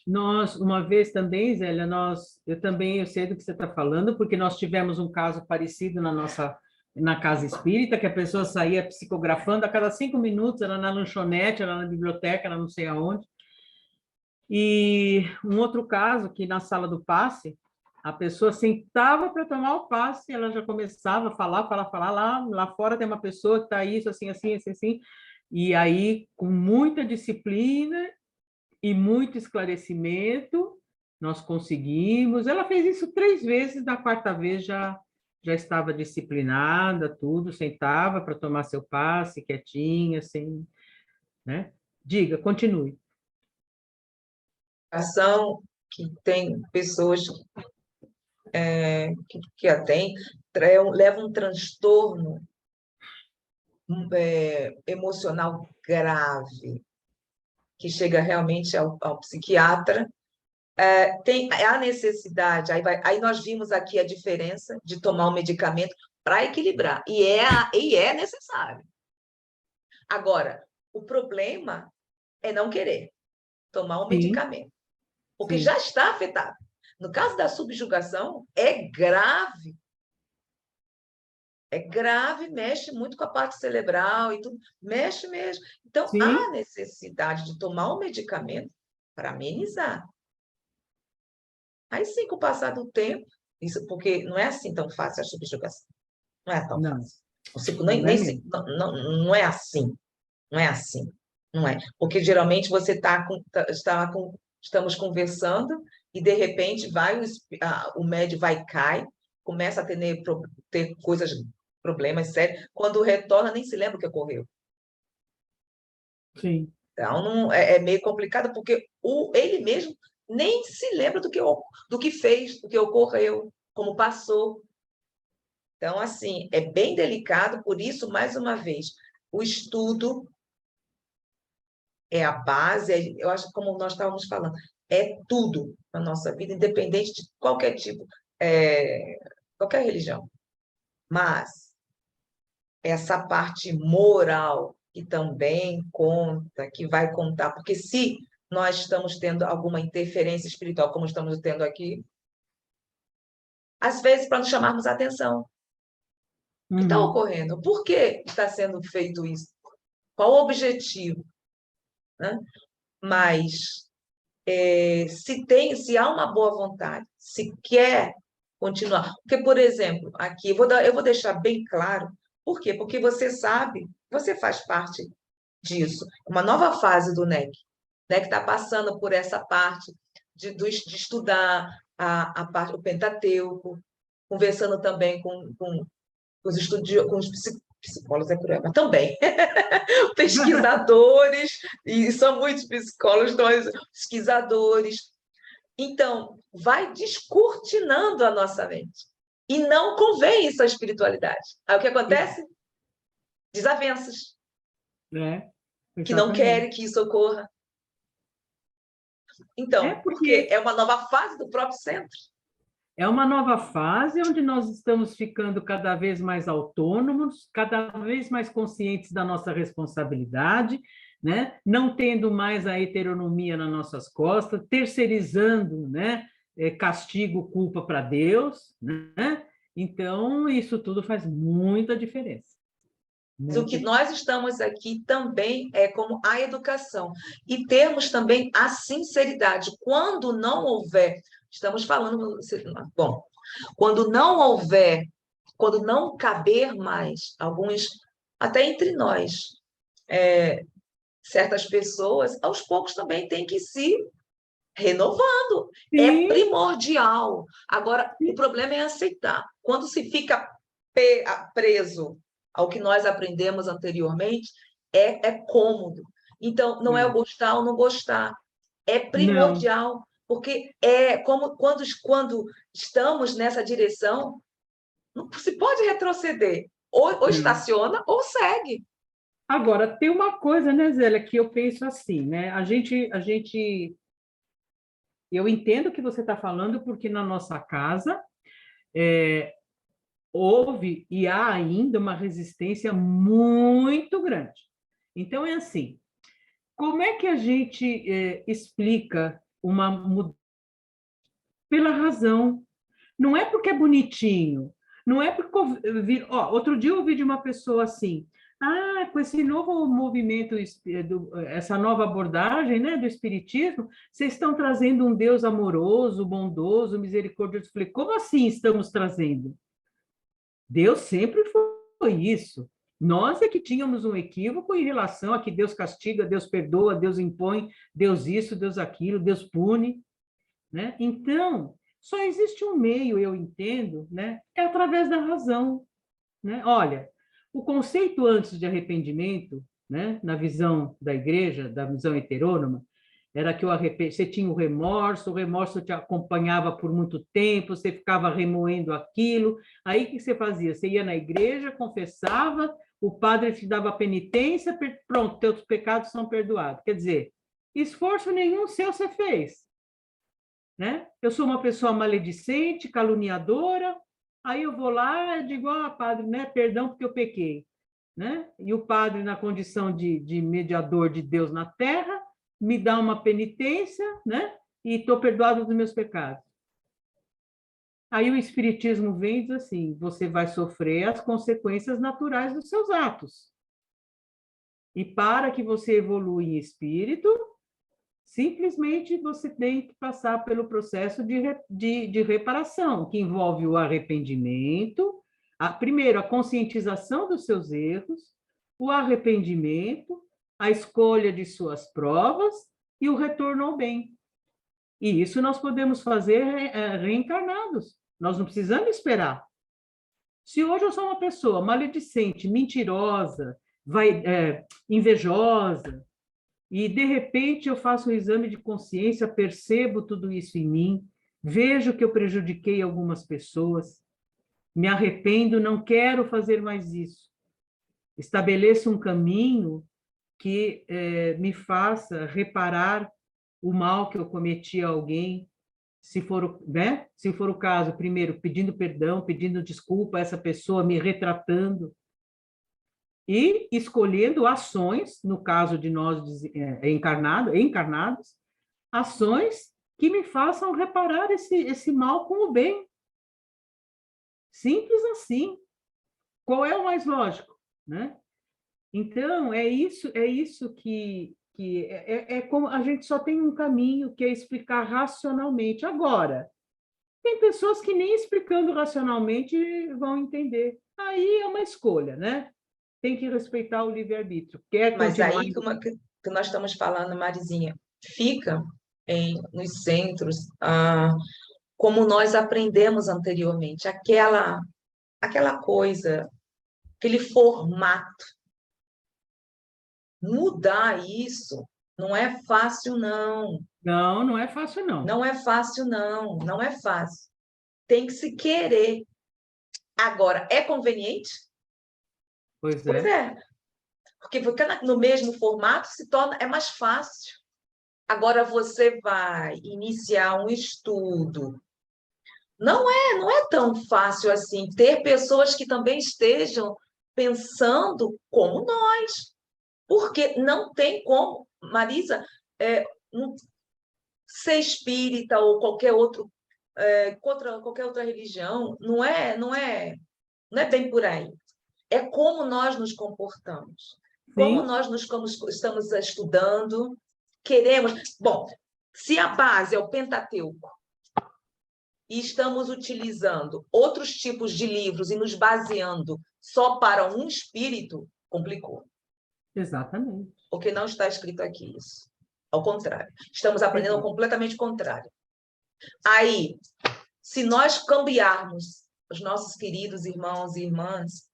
Nós, uma vez também, Zélia, eu sei do que você está falando, porque nós tivemos um caso parecido na casa espírita, que a pessoa saía psicografando a cada 5 minutos, era na lanchonete, era na biblioteca, era não sei aonde. E um outro caso, que na sala do passe, a pessoa sentava para tomar o passe, ela já começava a falar, lá fora tem uma pessoa que está isso, assim, assim, assim, assim, e aí, com muita disciplina e muito esclarecimento, nós conseguimos. Ela fez isso 3 vezes, na 4ª vez já estava disciplinada, tudo, sentava para tomar seu passe, quietinha, assim, né? Diga, continue. Ação que tem pessoas que a têm, leva um transtorno emocional grave, que chega realmente ao psiquiatra, tem a necessidade, aí nós vimos aqui a diferença de tomar um medicamento para equilibrar, e é necessário. Agora, o problema é não querer tomar um medicamento, porque já está afetado. No caso da subjugação, é grave. É grave, mexe muito com a parte cerebral e tudo, mexe mesmo. Então, há necessidade de tomar um medicamento para amenizar. Aí sim, com o passar do tempo, isso porque não é assim tão fácil a subjugação. Não é tão fácil. Não é assim. Não é assim. Não é. Porque geralmente você estamos conversando e de repente o médium vai e cai, começa a ter problemas sérios. Quando retorna, nem se lembra o que ocorreu. Sim. Então, é meio complicado, porque ele mesmo nem se lembra do que fez, do que ocorreu, como passou. Então, assim, é bem delicado, por isso, mais uma vez, o estudo é a base, eu acho que como nós estávamos falando, é tudo na nossa vida, independente de qualquer tipo, qualquer religião. Mas essa parte moral que também conta, que vai contar, porque se nós estamos tendo alguma interferência espiritual, como estamos tendo aqui, às vezes para nos chamarmos a atenção. O que está ocorrendo? Por que está sendo feito isso? Qual o objetivo? Né? Mas se há uma boa vontade, se quer continuar. Porque, por exemplo, aqui, eu vou deixar bem claro, por quê? Porque você sabe, você faz parte disso. Uma nova fase do NEC, né, que está passando por essa parte de estudar o Pentateuco, conversando também com os psicólogos é cruel, mas também pesquisadores, e são muitos psicólogos, nós, pesquisadores. Então, vai descortinando a nossa mente. E não convém isso à espiritualidade. Aí o que acontece? Desavenças, que não Exatamente. querem que isso ocorra. Então, porque é uma nova fase do próprio centro. É uma nova fase onde nós estamos ficando cada vez mais autônomos, cada vez mais conscientes da nossa responsabilidade, né? Não tendo mais a heteronomia nas nossas costas, terceirizando, né? Castigo, culpa para Deus, né? Então, isso tudo faz muita diferença. Mas o que nós estamos aqui também é como a educação. E termos também a sinceridade. Quando não houver, estamos falando, bom, quando não houver, quando não caber mais, alguns, até entre nós, certas pessoas, aos poucos também tem que se renovando. Sim. É primordial. Agora, o problema é aceitar. Quando se fica preso ao que nós aprendemos anteriormente, é cômodo. Então, não é o gostar ou não gostar. É primordial, não. Porque é como quando estamos nessa direção, não se pode retroceder. Ou estaciona ou segue. Agora, tem uma coisa, né, Zélia, que eu penso assim, né? Eu entendo o que você está falando, porque na nossa casa houve e há ainda uma resistência muito grande. Então, é assim, como é que a gente explica uma mudança? Pela razão. Não é porque é bonitinho, não é porque... outro dia eu ouvi de uma pessoa assim, com esse novo movimento, essa nova abordagem, né, do espiritismo, vocês estão trazendo um Deus amoroso, bondoso, misericordioso. Eu falei, como assim estamos trazendo? Deus sempre foi isso. Nós é que tínhamos um equívoco em relação a que Deus castiga, Deus perdoa, Deus impõe, Deus isso, Deus aquilo, Deus pune, né? Então, só existe um meio, eu entendo, né? É através da razão, né? Olha, o conceito antes de arrependimento, né? Na visão da igreja, da visão heterônoma, era que você tinha o remorso te acompanhava por muito tempo, você ficava remoendo aquilo, aí o que você fazia? Você ia na igreja, confessava, o padre te dava penitência, pronto, teus pecados são perdoados. Quer dizer, esforço nenhum seu você fez. Né? Eu sou uma pessoa maledicente, caluniadora, aí eu vou lá e digo, padre, né, perdão porque eu pequei. Né? E o padre, na condição de mediador de Deus na terra, me dá uma penitência, né? E estou perdoado dos meus pecados. Aí o Espiritismo vem e diz assim, você vai sofrer as consequências naturais dos seus atos. E para que você evolua em espírito, simplesmente você tem que passar pelo processo de reparação, que envolve o arrependimento, primeiro, a conscientização dos seus erros, o arrependimento, a escolha de suas provas e o retorno ao bem. E isso nós podemos fazer reencarnados. Nós não precisamos esperar. Se hoje eu sou uma pessoa maledicente, mentirosa, invejosa, e, de repente, eu faço um exame de consciência, percebo tudo isso em mim, vejo que eu prejudiquei algumas pessoas, me arrependo, não quero fazer mais isso. Estabeleço um caminho que me faça reparar o mal que eu cometi a alguém, se for o caso, primeiro, pedindo perdão, pedindo desculpa a essa pessoa, me retratando, e escolhendo ações, no caso de nós encarnados, ações que me façam reparar esse mal com o bem. Simples assim. Qual é o mais lógico? Né? Então, é isso que como a gente só tem um caminho, que é explicar racionalmente. Agora, tem pessoas que nem explicando racionalmente vão entender. Aí é uma escolha, né? Tem que respeitar o livre-arbítrio. Mas aí, que nós estamos falando, Marizinha, fica nos centros, como nós aprendemos anteriormente, aquela coisa aquele formato. Mudar isso não é fácil, não. Não, não é fácil, não. Não é fácil, não. Não é fácil. Tem que se querer. Agora, é conveniente? Pois Pois é. é. Porque ficar no mesmo formato é mais fácil. Agora você vai iniciar um estudo. Não é tão fácil assim ter pessoas que também estejam pensando como nós. Porque não tem como, Marisa, ser espírita ou qualquer qualquer outra religião, não é bem por aí. É como nós nos comportamos, como Sim, como estamos estudando, queremos. Bom, se a base é o Pentateuco e estamos utilizando outros tipos de livros e nos baseando só para um espírito, complicou. exatamente. Porque não está escrito aqui isso. Ao contrário. Estamos aprendendo Exato. completamente o contrário. Aí, se nós cambiarmos os nossos queridos irmãos e irmãs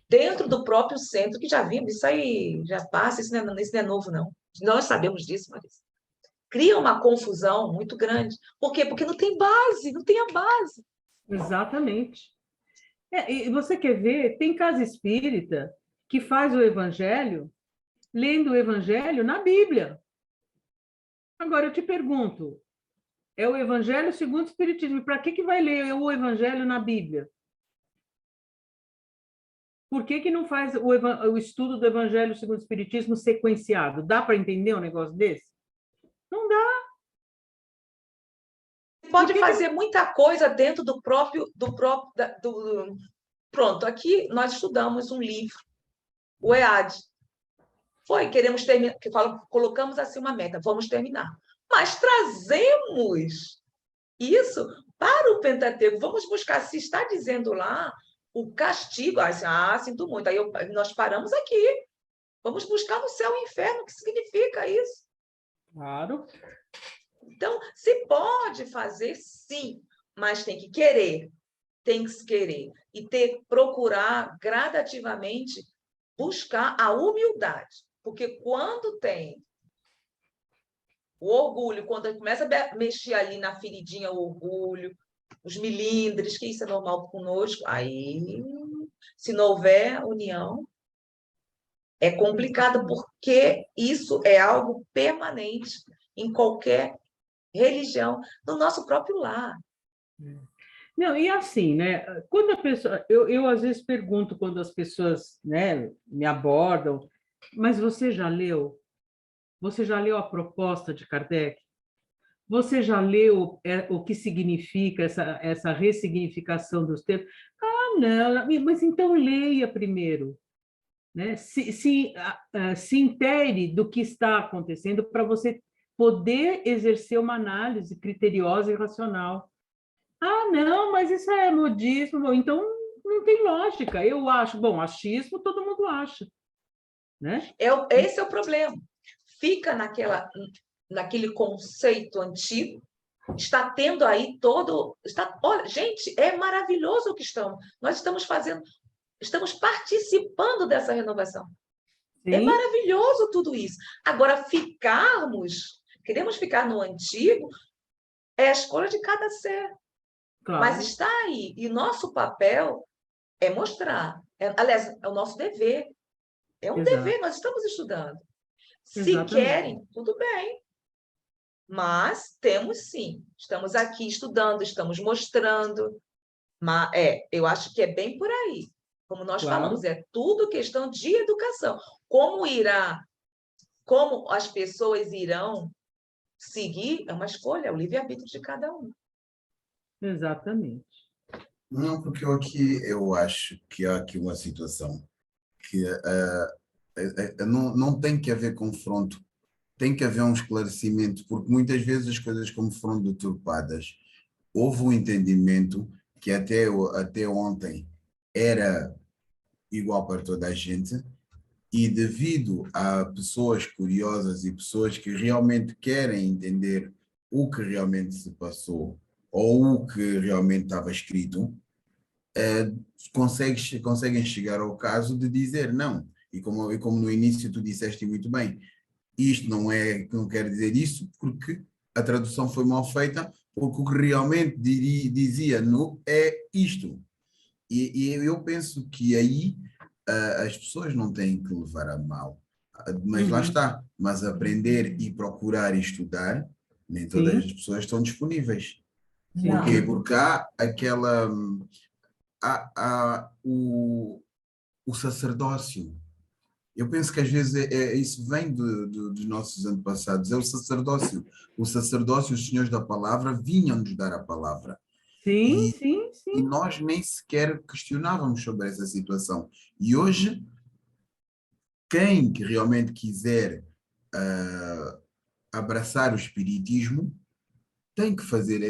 dentro do próprio centro, que já vimos, isso aí já passa, isso não é novo, não. Nós sabemos disso, Marisa. Cria uma confusão muito grande. Por quê? Porque não tem base, não tem a base. Exatamente. E você quer ver, tem casa espírita que faz o evangelho lendo o evangelho na Bíblia. Agora, eu te pergunto, é o evangelho segundo o Espiritismo. Para que vai ler o evangelho na Bíblia? Por que não faz o estudo do evangelho segundo o Espiritismo sequenciado? Dá para entender um negócio desse? Não dá. Pode fazer muita coisa dentro do próprio. Pronto, aqui nós estudamos um livro, o EAD. Queremos terminar, colocamos assim uma meta, vamos terminar. Mas trazemos isso para o Pentateuco. Vamos buscar, se está dizendo lá o castigo. Sinto muito. Aí nós paramos aqui. Vamos buscar no céu e inferno. O que significa isso? Claro. Então, se pode fazer, sim, mas tem que querer. Tem que querer. E procurar gradativamente buscar a humildade. Porque quando tem o orgulho, quando começa a mexer ali na feridinha, o orgulho, os milindres, que isso é normal conosco, aí, se não houver união, é complicado, porque isso é algo permanente em qualquer religião, no nosso próprio lar. Não, e assim, né? Quando a pessoa, eu às vezes pergunto quando as pessoas, né, me abordam, mas você já leu? Você já leu a proposta de Kardec? Você já leu o que significa essa ressignificação dos termos? Ah, não, mas então leia primeiro, né? Se intere do que está acontecendo para você poder exercer uma análise criteriosa e racional. Ah, não, mas isso é modismo. Então, não tem lógica. Eu acho. Bom, achismo todo mundo acha, né? Esse é o problema. Fica naquele conceito antigo, está tendo aí olha, gente, é maravilhoso o que nós estamos fazendo, estamos participando dessa renovação. Sim. É maravilhoso tudo isso. Agora, queremos ficar no antigo, é a escolha de cada ser. Claro. Mas está aí. E nosso papel é mostrar. Aliás, é o nosso dever. É um dever, nós estamos estudando. Se querem, tudo bem. Mas temos sim. Estamos aqui estudando, estamos mostrando. Mas, eu acho que é bem por aí. Como nós falamos, é tudo questão de educação. Como as pessoas irão seguir, é uma escolha, é o livre-arbítrio de cada um. Exatamente. Não, porque aqui eu acho que há aqui uma situação que não tem que haver confronto, tem que haver um esclarecimento, porque muitas vezes as coisas como foram deturpadas, houve um entendimento que até ontem era igual para toda a gente, e devido a pessoas curiosas e pessoas que realmente querem entender o que realmente se passou ou o que realmente estava escrito, conseguem chegar ao caso de dizer não. E como no início tu disseste muito bem, isto não quer dizer isso, porque a tradução foi mal feita, porque o que realmente dizia no é isto. E eu penso que aí as pessoas não têm que levar a mal. Mas lá está, mas aprender e procurar e estudar, nem todas Sim, as pessoas estão disponíveis. sim. Porquê? Porque há aquela... o sacerdócio. Eu penso que às vezes isso vem dos nossos antepassados, é o sacerdócio. O sacerdócio, os senhores da palavra, vinham nos dar a palavra. Sim, E, sim, e sim. nós nem sequer questionávamos sobre essa situação. E hoje, quem que realmente quiser abraçar o espiritismo, tem que fazer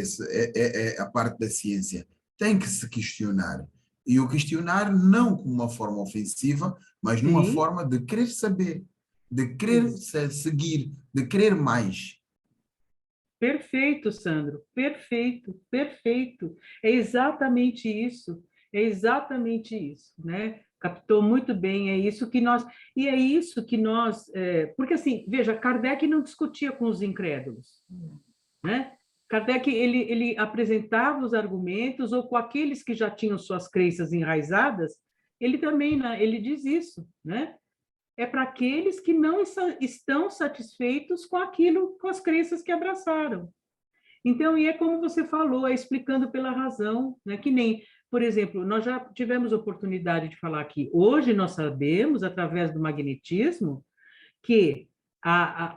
a parte da ciência, tem que se questionar. E o questionar não como uma forma ofensiva, mas numa Sim. forma de querer saber, de querer seguir, de querer mais. Perfeito, Sandro, perfeito, perfeito. É exatamente isso, né? Captou muito bem, é isso que nós, porque assim, veja, Kardec não discutia com os incrédulos, né? Kardec, ele apresentava os argumentos, ou com aqueles que já tinham suas crenças enraizadas, ele também, né, ele diz isso, né? É para aqueles que não estão satisfeitos com aquilo, com as crenças que abraçaram. Então, e é como você falou, é explicando pela razão, né? Que nem, por exemplo, nós já tivemos oportunidade de falar aqui. Hoje nós sabemos, através do magnetismo, que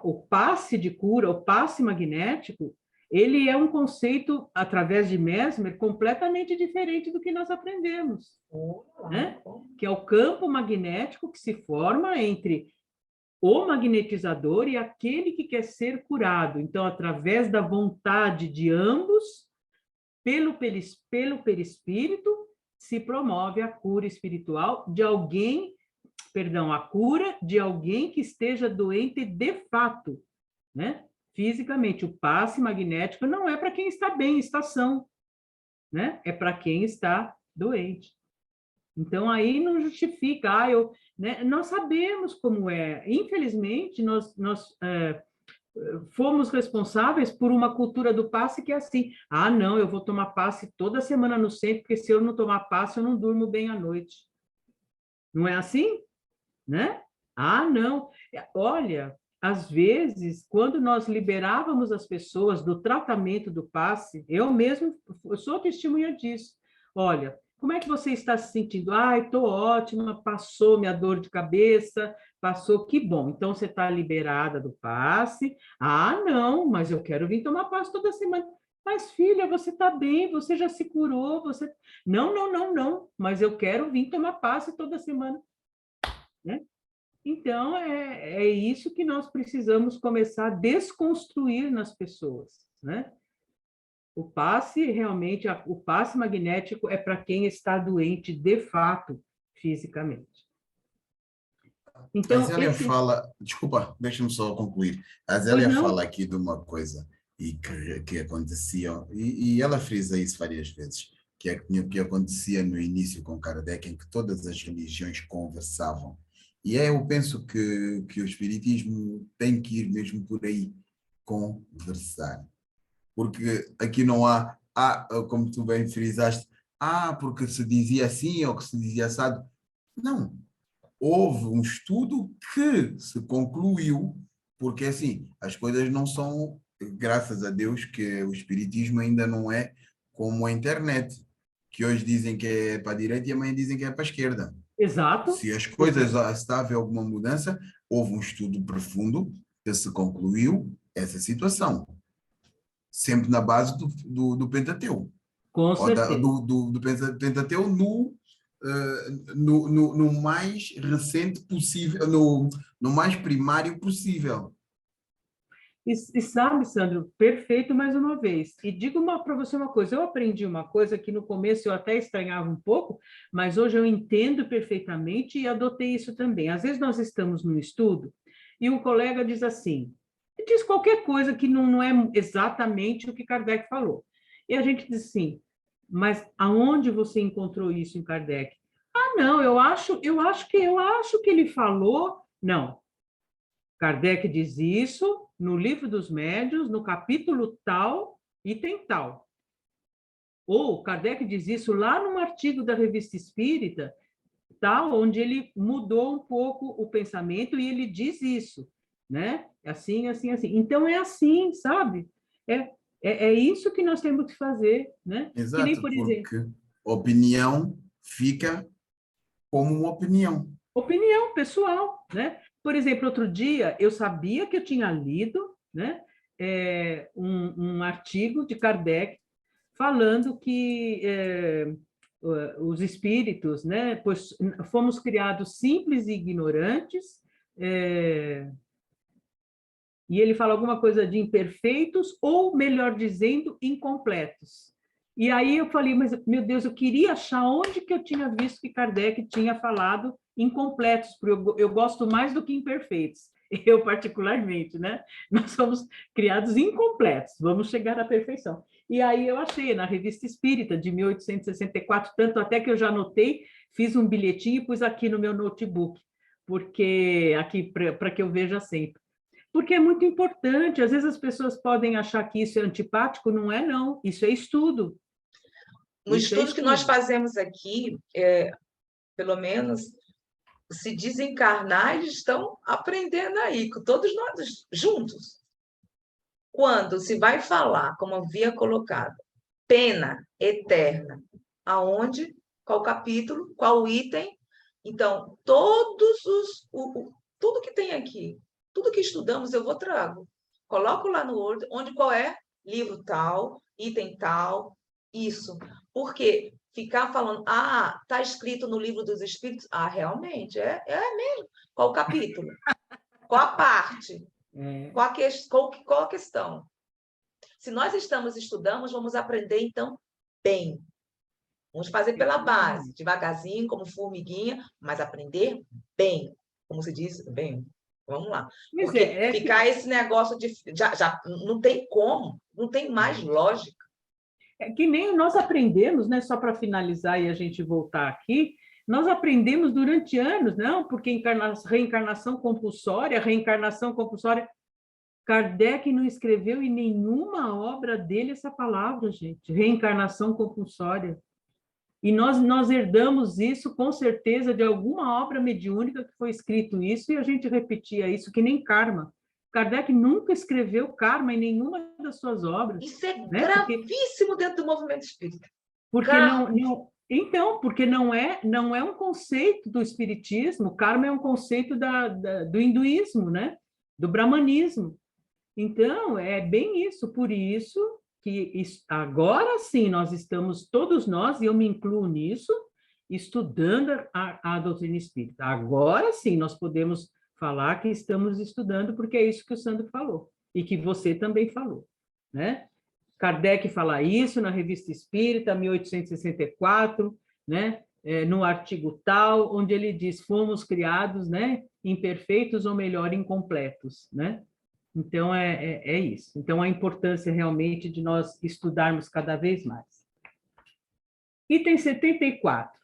o passe de cura, o passe magnético, ele é um conceito, através de Mesmer, completamente diferente do que nós aprendemos, né? Que é o campo magnético que se forma entre o magnetizador e aquele que quer ser curado. Então, através da vontade de ambos, pelo perispírito, se promove a cura espiritual de alguém, perdão, a cura de alguém que esteja doente de fato, né? Fisicamente. O passe magnético não é para quem está bem, está são, né? É para quem está doente. Então, aí não justifica, né? Nós sabemos como é. Infelizmente, nós fomos responsáveis por uma cultura do passe que é assim, não, eu vou tomar passe toda semana no centro, porque se eu não tomar passe, eu não durmo bem à noite. Não é assim? Né? Não. Olha, às vezes, quando nós liberávamos as pessoas do tratamento do passe, eu sou testemunha disso. Olha, como é que você está se sentindo? Estou ótima, passou minha dor de cabeça, passou, que bom. Então, você está liberada do passe. Não, mas eu quero vir tomar passe toda semana. Mas, filha, você está bem, você já se curou, você... Não, não, não, não, mas eu quero vir tomar passe toda semana. Né? Então, é isso que nós precisamos começar a desconstruir nas pessoas, né? O passe, realmente, o passe magnético é para quem está doente de fato, fisicamente. A Então, Zélia fala, desculpa, deixa-me só concluir. A Pois Zélia não? fala aqui de uma coisa que acontecia, e ela frisa isso várias vezes, que acontecia no início com Kardec, em que todas as religiões conversavam. E eu penso que o Espiritismo tem que ir mesmo por aí, conversar. Porque aqui não como tu bem frisaste, porque se dizia assim ou que se dizia assado. Não, houve um estudo que se concluiu, porque assim, as coisas não são, graças a Deus, que o espiritismo ainda não é como a internet, que hoje dizem que é para a direita e amanhã dizem que é para a esquerda. Exato. Se as coisas, se está a haver alguma mudança, houve um estudo profundo que se concluiu essa situação, sempre na base do Pentateu, Com ou certeza. do Pentateu no mais recente possível, no mais primário possível. E sabe, Sandro, perfeito mais uma vez. E digo para você uma coisa, eu aprendi uma coisa que no começo eu até estranhava um pouco, mas hoje eu entendo perfeitamente e adotei isso também. Às vezes nós estamos num estudo e um colega diz assim, diz qualquer coisa que não é exatamente o que Kardec falou. E a gente diz assim, Mas aonde você encontrou isso em Kardec? Ah, não, eu acho que ele falou. Não. Kardec diz isso no Livro dos Médiuns, no capítulo tal, item tal. Ou Kardec diz isso lá num artigo da Revista Espírita, tal, onde ele mudou um pouco o pensamento e ele diz isso, né? Assim, assim, assim. Então é assim, sabe? É isso que nós temos que fazer, né? Que nem, Exato, por exemplo, porque opinião fica como uma opinião. opinião pessoal, né? Por exemplo, outro dia eu sabia que eu tinha lido, né, um artigo de Kardec falando que os espíritos, né, pois fomos criados simples e ignorantes, e ele fala alguma coisa de imperfeitos, ou, melhor dizendo, incompletos. E aí eu falei, mas, meu Deus, eu queria achar onde que eu tinha visto que Kardec tinha falado incompletos, porque eu gosto mais do que imperfeitos. Eu, particularmente, né? Nós somos criados incompletos, vamos chegar à perfeição. E aí eu achei na Revista Espírita, de 1864, tanto até que eu já anotei, fiz um bilhetinho e pus aqui no meu notebook, porque aqui para que eu veja sempre. Porque é muito importante. Às vezes as pessoas podem achar que isso é antipático, não é, não. Isso é estudo. No Isso é estudo que nós estudo. fazemos aqui, pelo menos, se desencarnar, eles estão aprendendo aí, com todos nós juntos. Quando se vai falar, como havia colocado, pena eterna, aonde, qual capítulo, qual item. Então, tudo que tem aqui, tudo que estudamos, eu vou trago. Coloco lá no Word, onde qual é, livro tal, item tal, isso. Porque ficar falando, está escrito no livro dos Espíritos, realmente, é mesmo. Qual o capítulo? Qual a parte? É, Qual a questão? Se nós estamos estudando, vamos aprender, então, bem. Vamos fazer pela base, exatamente. devagarzinho, como formiguinha, mas aprender bem. Como se diz, bem. Vamos lá. Pois Porque é, ficar esse negócio de. Já não tem como, não tem mais lógica. é que nem nós aprendemos, né? Só para finalizar e a gente voltar aqui, nós aprendemos durante anos, não, porque reencarnação compulsória. Kardec não escreveu em nenhuma obra dele essa palavra, gente, reencarnação compulsória. E nós herdamos isso, com certeza, de alguma obra mediúnica que foi escrito isso, e a gente repetia isso, que nem karma. Kardec nunca escreveu karma em nenhuma das suas obras, Isso é né? gravíssimo dentro do movimento espírita. Porque então, porque não é um conceito do espiritismo, karma é um conceito do hinduísmo, né? Do brahmanismo. Então, é bem isso, por isso que agora sim nós estamos, todos nós, e eu me incluo nisso, estudando a doutrina espírita. Agora sim nós podemos falar que estamos estudando, porque é isso que o Sandro falou, e que você também falou, né? Kardec fala isso na Revista Espírita, 1864, né? No artigo tal, onde ele diz, fomos criados, né? Imperfeitos ou melhor, incompletos, né? Então, é isso. Então, a importância realmente de nós estudarmos cada vez mais. Item 74.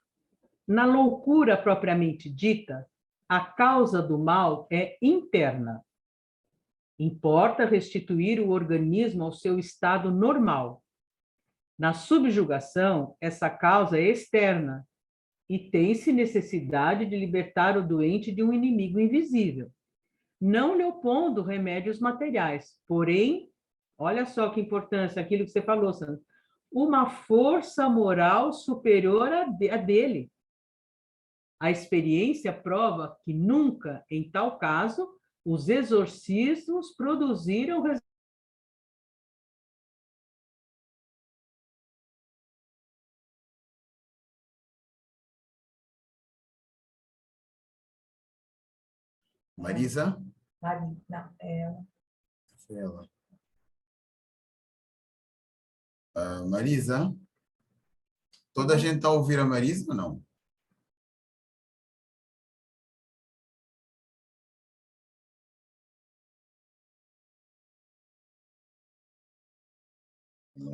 Na loucura propriamente dita, a causa do mal é interna. Importa restituir o organismo ao seu estado normal. Na subjugação, essa causa é externa e tem-se necessidade de libertar o doente de um inimigo invisível, não lhe opondo remédios materiais, porém, olha só que importância, aquilo que você falou, Sandra, uma força moral superior à dele. A experiência prova que nunca, em tal caso, os exorcismos produziram Marisa? Não, Foi ela. Marisa? Toda a gente está a ouvir a Marisa ou não?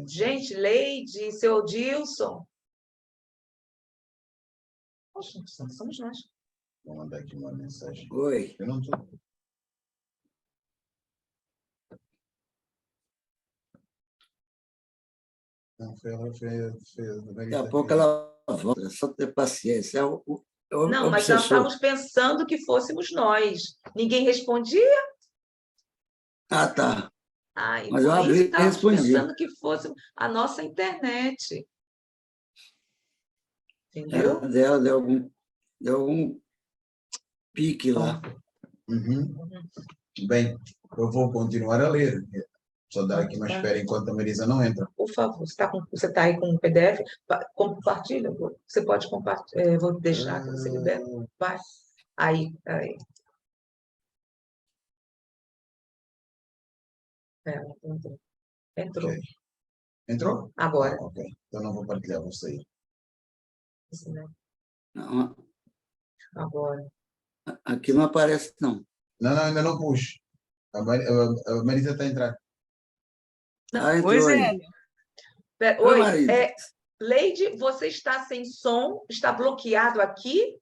Gente, Leide, seu Dilson. Poxa, somos nós. Vou mandar aqui uma mensagem. Oi. Eu não estou. Não, foi ela, Daqui a pouco ela volta, é só ter paciência. Não, mas nós estávamos pensando que fôssemos nós. Ninguém respondia? Ah, tá. Ai, Mas eu por isso abri e estávamos respondi. pensando que fosse a nossa internet. Entendeu? Dela deu algum pique lá. Uhum. Bem, eu vou continuar a ler. Só dar aqui uma Tá. espera enquanto a Marisa não entra. Por favor, você tá aí com o PDF? Compartilha. Você pode compartilhar. Vou deixar que você libera. Vai. Aí. Entrou. Entrou. Ok. Entrou? Agora. Ah, ok. Então não vou partilhar, vou sair. Isso, né? Não, Agora. aqui não aparece, não. Não, ainda não pus. A Marisa está a entrar. Não. Ah, Oi, entrou aí. Zélia. Oi, Oi, Marisa. Leide, você está sem som? Está bloqueado aqui?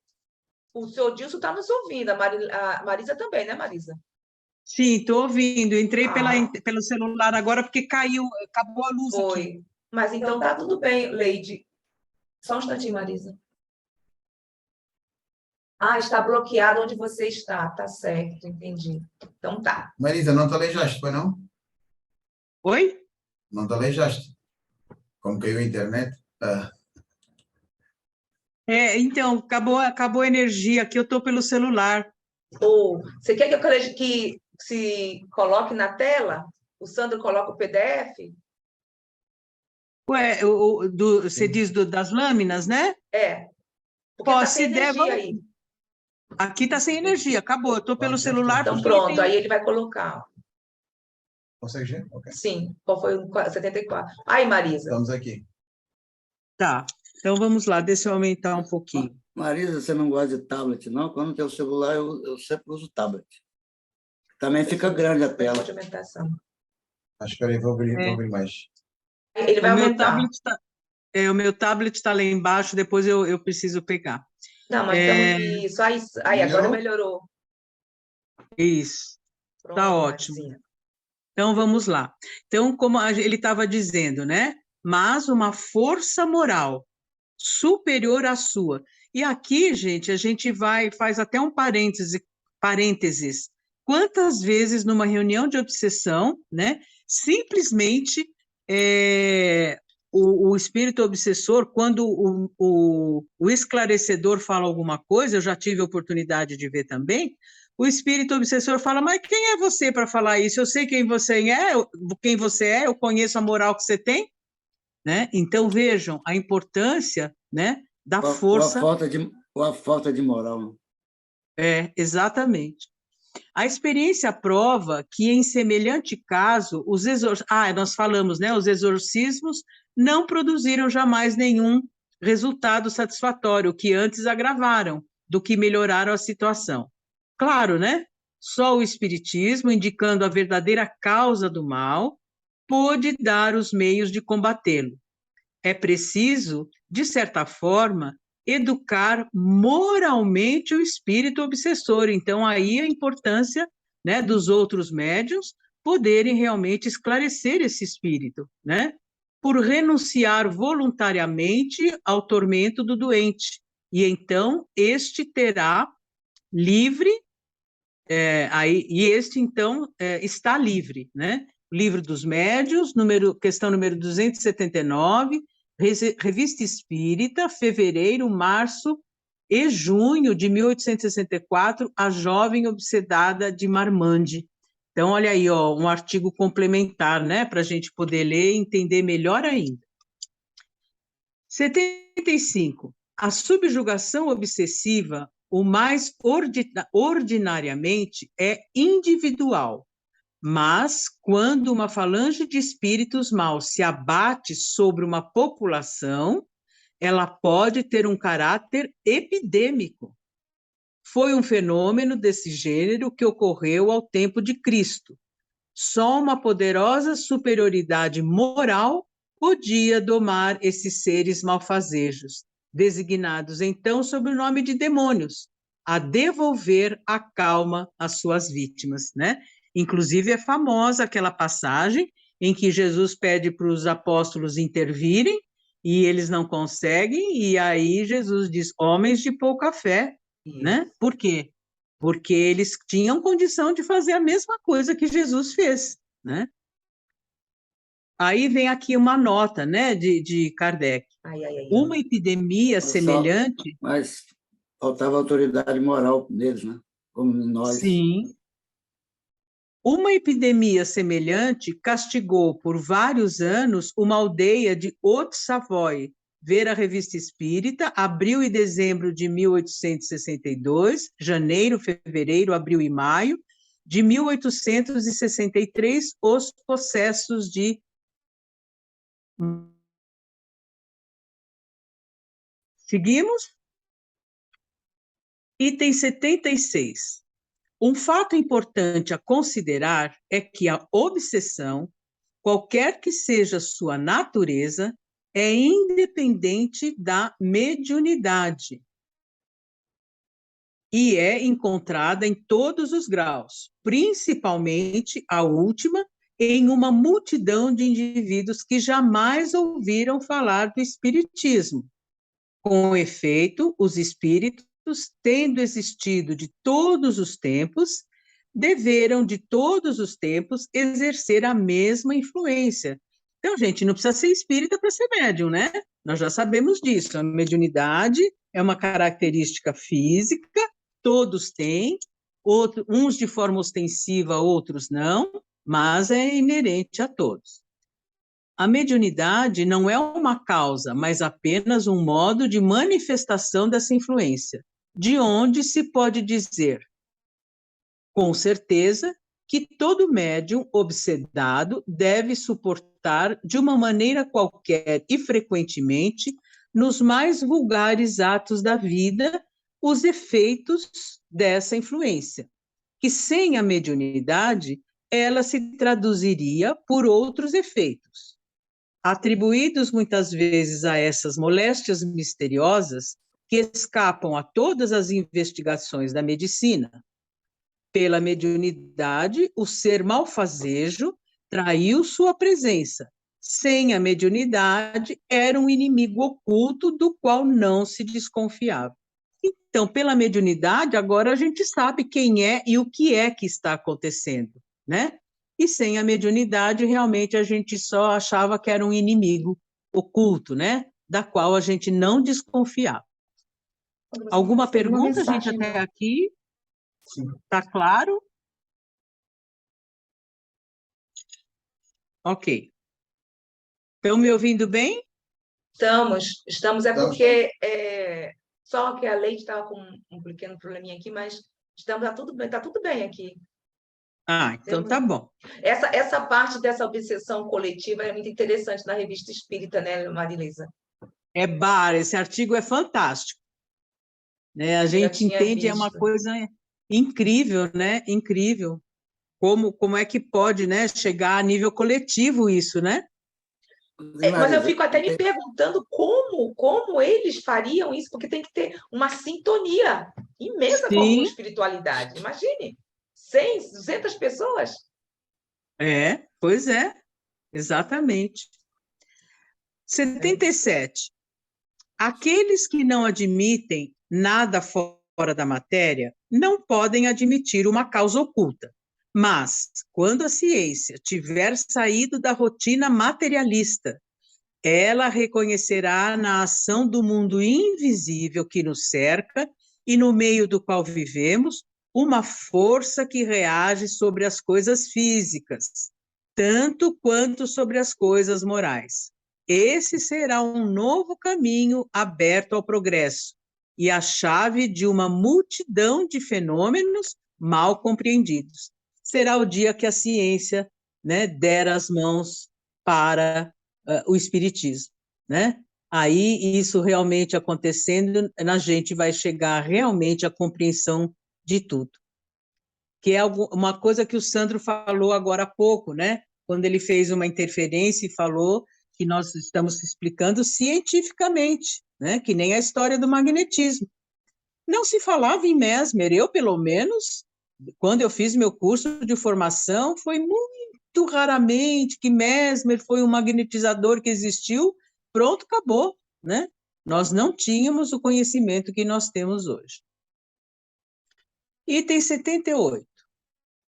O seu Dilson está nos ouvindo. A Marisa também, né, Marisa? Sim, estou ouvindo. Entrei Ah. pelo celular agora porque acabou a luz aqui. Foi. Mas então tá tudo bem, Leide. Só um instantinho, Marisa. Ah, está bloqueado onde você está. Tá certo, entendi. Então tá. Marisa, não te aleijaste, foi não? Oi? Não te aleijaste? Como caiu a internet? Ah, Então, acabou a energia aqui, eu estou pelo celular. Ou você quer que se coloque na tela? O Sandro coloca o PDF? Ué, você diz das lâminas, né? É. Porque Pô, tá se sem der, energia vamos. aí. Aqui está sem energia, acabou. Eu estou pelo já celular está. Então porque pronto, aí ele vai colocar. consegue ver? Ok. Sim. Qual foi o 74? Aí, Marisa. Estamos aqui. Tá. Então vamos lá, deixa eu aumentar um pouquinho. Marisa, você não gosta de tablet, não? Quando tem o celular, eu sempre uso tablet. Também fica grande a tela. Pode aumentar essa. Ah, espera aí, vou abrir mais. Ele vai O meu aumentar. tablet está o meu tablet está lá embaixo, depois eu preciso pegar. Não, mas estamos isso. Aí agora melhorou. Isso, Pronto, está ótimo. Marizinha. Então vamos lá. Então, como ele estava dizendo, né? Mas uma força moral superior à sua. E aqui, gente, a gente faz até um parênteses. Quantas vezes numa reunião de obsessão, né? Simplesmente o espírito obsessor, quando o esclarecedor fala alguma coisa, eu já tive a oportunidade de ver também, o espírito obsessor fala, mas quem é você para falar isso? Eu sei quem você é, eu conheço a moral que você tem, né? Então, vejam a importância, né, da força. Ou a falta de moral. Exatamente. A experiência prova que, em semelhante caso, nós falamos, né, os exorcismos não produziram jamais nenhum resultado satisfatório, que antes agravaram do que melhoraram a situação. Claro, né? Só o Espiritismo, indicando a verdadeira causa do mal, pôde dar os meios de combatê-lo. É preciso, de certa forma, educar moralmente o espírito obsessor. Então, aí a importância, né, dos outros médiuns poderem realmente esclarecer esse espírito, né? Por renunciar voluntariamente ao tormento do doente. E então, este terá livre, então, está livre, né? Livro dos Médiuns, questão número 279, Revista Espírita, fevereiro, março e junho de 1864, A Jovem Obsedada de Marmande. Então, olha aí, ó, um artigo complementar, né, para a gente poder ler e entender melhor ainda. 75. A subjugação obsessiva, o mais ordinariamente, é individual, mas quando uma falange de espíritos maus se abate sobre uma população, ela pode ter um caráter epidêmico. Foi um fenômeno desse gênero que ocorreu ao tempo de Cristo. Só uma poderosa superioridade moral podia domar esses seres malfazejos, designados então sob o nome de demônios, a devolver a calma às suas vítimas, né? Inclusive é famosa aquela passagem em que Jesus pede para os apóstolos intervirem e eles não conseguem, e aí Jesus diz: homens de pouca fé, né? Por quê? Porque eles tinham condição de fazer a mesma coisa que Jesus fez, né? Aí vem aqui uma nota, né, de Kardec. Ai, ai, ai, Uma ai. epidemia semelhante, Mas faltava autoridade moral neles, né? Como nós. sim, uma epidemia semelhante castigou por vários anos uma aldeia de Haute-Savoie. Ver a Revista Espírita, abril e dezembro de 1862, janeiro, fevereiro, abril e maio de 1863, os processos de... Seguimos? Item 76. Um fato importante a considerar é que a obsessão, qualquer que seja sua natureza, é independente da mediunidade e é encontrada em todos os graus, principalmente a última, em uma multidão de indivíduos que jamais ouviram falar do espiritismo. Com efeito, os espíritos, tendo existido de todos os tempos, deveram de todos os tempos exercer a mesma influência. Então, gente, não precisa ser espírita para ser médium, né? Nós já sabemos disso. A mediunidade é uma característica física, todos têm, uns de forma ostensiva, outros não, mas é inerente a todos. A mediunidade não é uma causa, mas apenas um modo de manifestação dessa influência, de onde se pode dizer, com certeza, que todo médium obsedado deve suportar de uma maneira qualquer e frequentemente, nos mais vulgares atos da vida, os efeitos dessa influência, que sem a mediunidade ela se traduziria por outros efeitos, atribuídos muitas vezes a essas moléstias misteriosas que escapam a todas as investigações da medicina. Pela mediunidade, o ser malfazejo traiu sua presença. Sem a mediunidade, era um inimigo oculto do qual não se desconfiava. Então, pela mediunidade, agora a gente sabe quem é e o que é que está acontecendo, né? E sem a mediunidade, realmente a gente só achava que era um inimigo oculto, né? Da qual a gente não desconfiava. Alguma pergunta, gente, até aqui? Está claro? Ok. Estão me ouvindo bem? Estamos, é porque só que a Leite estava com um pequeno probleminha aqui, mas está tudo bem aqui. Ah, então tá bom. Essa parte dessa obsessão coletiva é muito interessante na Revista Espírita, né, Marilisa? Esse artigo é fantástico. Né? A gente entende, é uma coisa incrível, né? Incrível. Como é que pode, né, chegar a nível coletivo isso, né? Mas eu fico até me perguntando como eles fariam isso, porque tem que ter uma sintonia imensa com a espiritualidade. Imagine, 100, 200 pessoas. Pois é, exatamente. 77. Aqueles que não admitem nada fora da matéria não podem admitir uma causa oculta. Mas, quando a ciência tiver saído da rotina materialista, ela reconhecerá na ação do mundo invisível que nos cerca e no meio do qual vivemos uma força que reage sobre as coisas físicas, tanto quanto sobre as coisas morais. Esse será um novo caminho aberto ao progresso e a chave de uma multidão de fenômenos mal compreendidos. Será o dia que a ciência, né, der as mãos para o espiritismo, né? Aí, isso realmente acontecendo, a gente vai chegar realmente à compreensão de tudo. Que é uma coisa que o Sandro falou agora há pouco, né? Quando ele fez uma interferência e falou que nós estamos explicando cientificamente, né? Que nem a história do magnetismo. Não se falava em Mesmer, eu, pelo menos, quando eu fiz meu curso de formação, foi muito raramente que Mesmer foi um magnetizador que existiu, pronto, acabou, né? Nós não tínhamos o conhecimento que nós temos hoje. Item 78.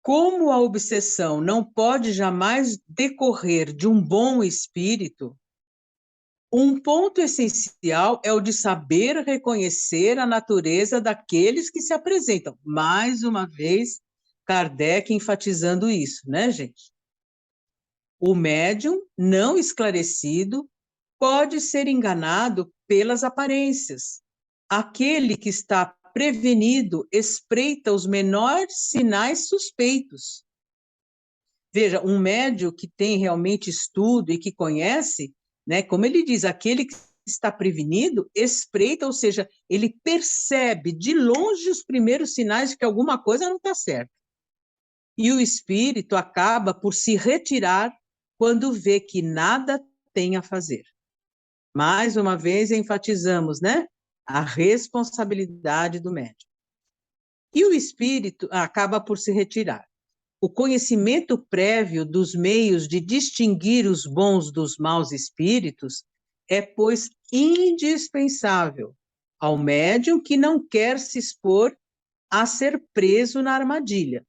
Como a obsessão não pode jamais decorrer de um bom espírito, um ponto essencial é o de saber reconhecer a natureza daqueles que se apresentam. Mais uma vez, Kardec enfatizando isso, né, gente? O médium não esclarecido pode ser enganado pelas aparências. Aquele que está prevenido espreita os menores sinais suspeitos. Veja, um médium que tem realmente estudo e que conhece, né, como ele diz, aquele que está prevenido espreita, ou seja, ele percebe de longe os primeiros sinais de que alguma coisa não está certa. E o espírito acaba por se retirar quando vê que nada tem a fazer. Mais uma vez enfatizamos, né, a responsabilidade do médium. E o espírito acaba por se retirar. O conhecimento prévio dos meios de distinguir os bons dos maus espíritos é, pois, indispensável ao médium que não quer se expor a ser preso na armadilha.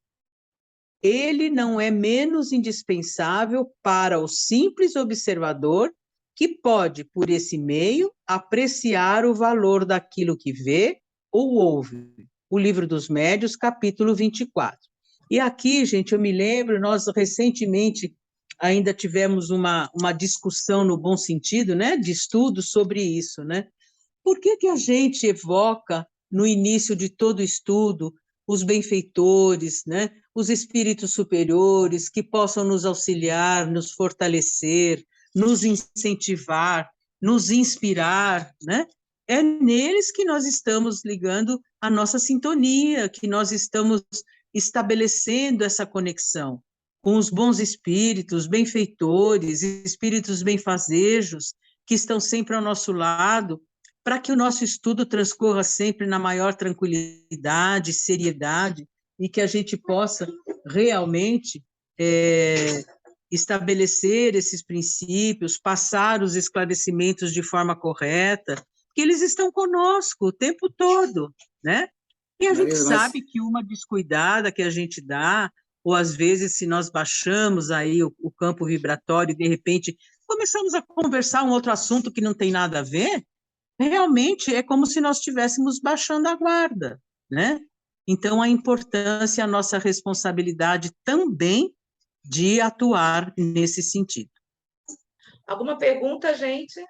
Ele não é menos indispensável para o simples observador que pode, por esse meio, apreciar o valor daquilo que vê ou ouve. O Livro dos Médiuns, capítulo 24. E aqui, gente, eu me lembro, nós recentemente ainda tivemos uma discussão no bom sentido, né, de estudo sobre isso, né? Por que a gente evoca, no início de todo estudo, os benfeitores, né, os espíritos superiores que possam nos auxiliar, nos fortalecer, nos incentivar, nos inspirar, né? É neles que nós estamos ligando a nossa sintonia, que nós estamos estabelecendo essa conexão com os bons espíritos, benfeitores, espíritos benfazejos, que estão sempre ao nosso lado, para que o nosso estudo transcorra sempre na maior tranquilidade, seriedade, e que a gente possa realmente estabelecer esses princípios, passar os esclarecimentos de forma correta, que eles estão conosco o tempo todo, né? E a gente sabe que uma descuidada que a gente dá, ou às vezes se nós baixamos aí o campo vibratório e de repente começamos a conversar um outro assunto que não tem nada a ver, realmente é como se nós estivéssemos baixando a guarda, né? Então, a importância, a nossa responsabilidade também de atuar nesse sentido. Alguma pergunta, gente?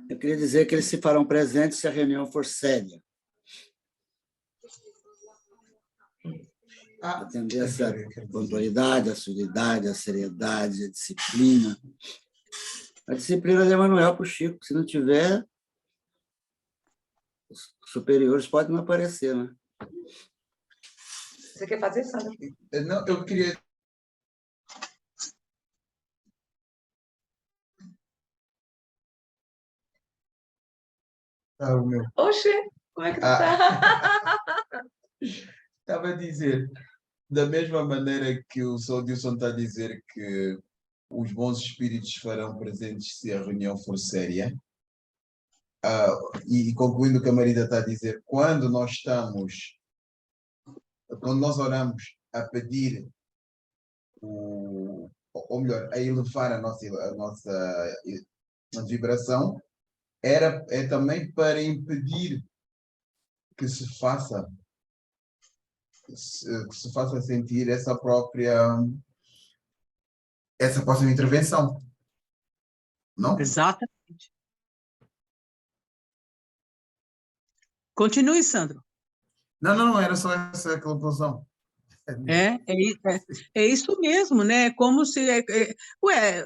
Eu queria dizer que eles se farão presentes se a reunião for séria. Atender essa pontualidade, a solidariedade, a seriedade, a disciplina. A disciplina de Emmanuel para o Chico. Se não tiver, os superiores podem não aparecer, né? Você quer fazer, Sandra? Não, eu queria... o meu. Oxe, como é que tu tá? Estava a dizer, da mesma maneira que o Sr. Dilson está a dizer que os bons espíritos farão presentes se a reunião for séria, e concluindo o que a Marida está a dizer, quando nós oramos a pedir, ou melhor, a elevar a nossa vibração, é também para impedir que se faça sentir essa próxima intervenção, não? Exatamente. Continue, Sandro. Não, era só essa conclusão. É isso mesmo, né? Como se...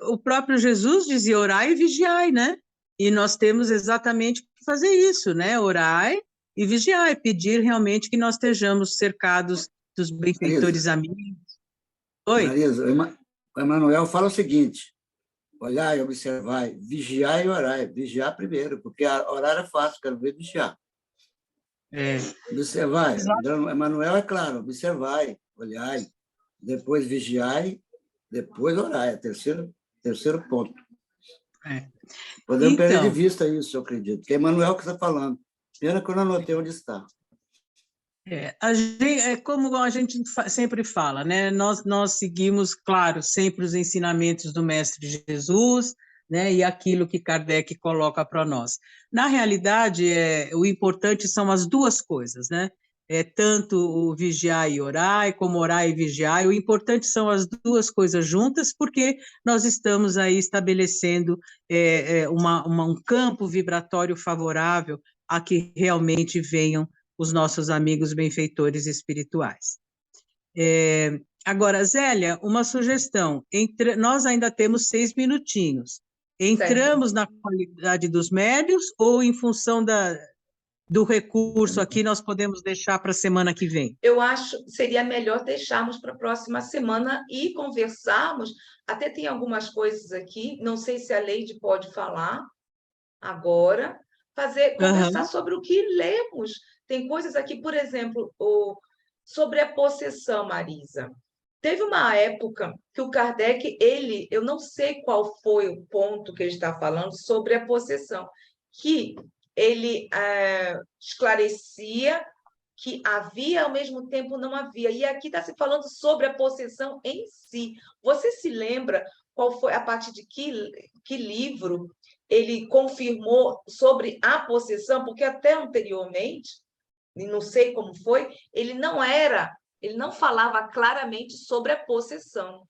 o próprio Jesus dizia orai e vigiai, né? E nós temos exatamente que fazer isso, né? Orai e vigiai, pedir realmente que nós estejamos cercados dos benfeitores amigos. Oi? Marisa, o Emmanuel fala o seguinte, olhar e observar, vigiar e orar. Vigiar primeiro, porque orar é fácil, quero ver vigiar. É, Observar, exato. Emmanuel é claro, observar, olhar, depois vigiar, depois orar. É terceiro ponto. É. Podemos perder de Então, vista isso, eu acredito, que é Emmanuel que está falando. Pena que eu não anotei onde está. é como a gente sempre fala, né? Nós seguimos, claro, sempre os ensinamentos do Mestre Jesus, né? E aquilo que Kardec coloca para nós. Na realidade, o importante são as duas coisas, né? Tanto o vigiar e orar, como orar e vigiar. O importante são as duas coisas juntas, porque nós estamos aí estabelecendo um campo vibratório favorável a que realmente venham os nossos amigos benfeitores espirituais. Agora, Zélia, uma sugestão. Nós ainda temos 6 minutinhos. Entramos na qualidade dos médios ou, em função do recurso aqui, nós podemos deixar para a semana que vem? Eu acho que seria melhor deixarmos para a próxima semana e conversarmos. Até tem algumas coisas aqui, não sei se a Leide pode falar agora, conversar Aham. sobre o que lemos. Tem coisas aqui, por exemplo, sobre a possessão, Marisa. Teve uma época que o Kardec, eu não sei qual foi o ponto que ele está falando sobre a possessão, que ele esclarecia que havia, ao mesmo tempo não havia. E aqui está se falando sobre a possessão em si. Você se lembra qual foi, a partir de que livro ele confirmou sobre a possessão? Porque até anteriormente, e não sei como foi, ele não falava claramente sobre a possessão.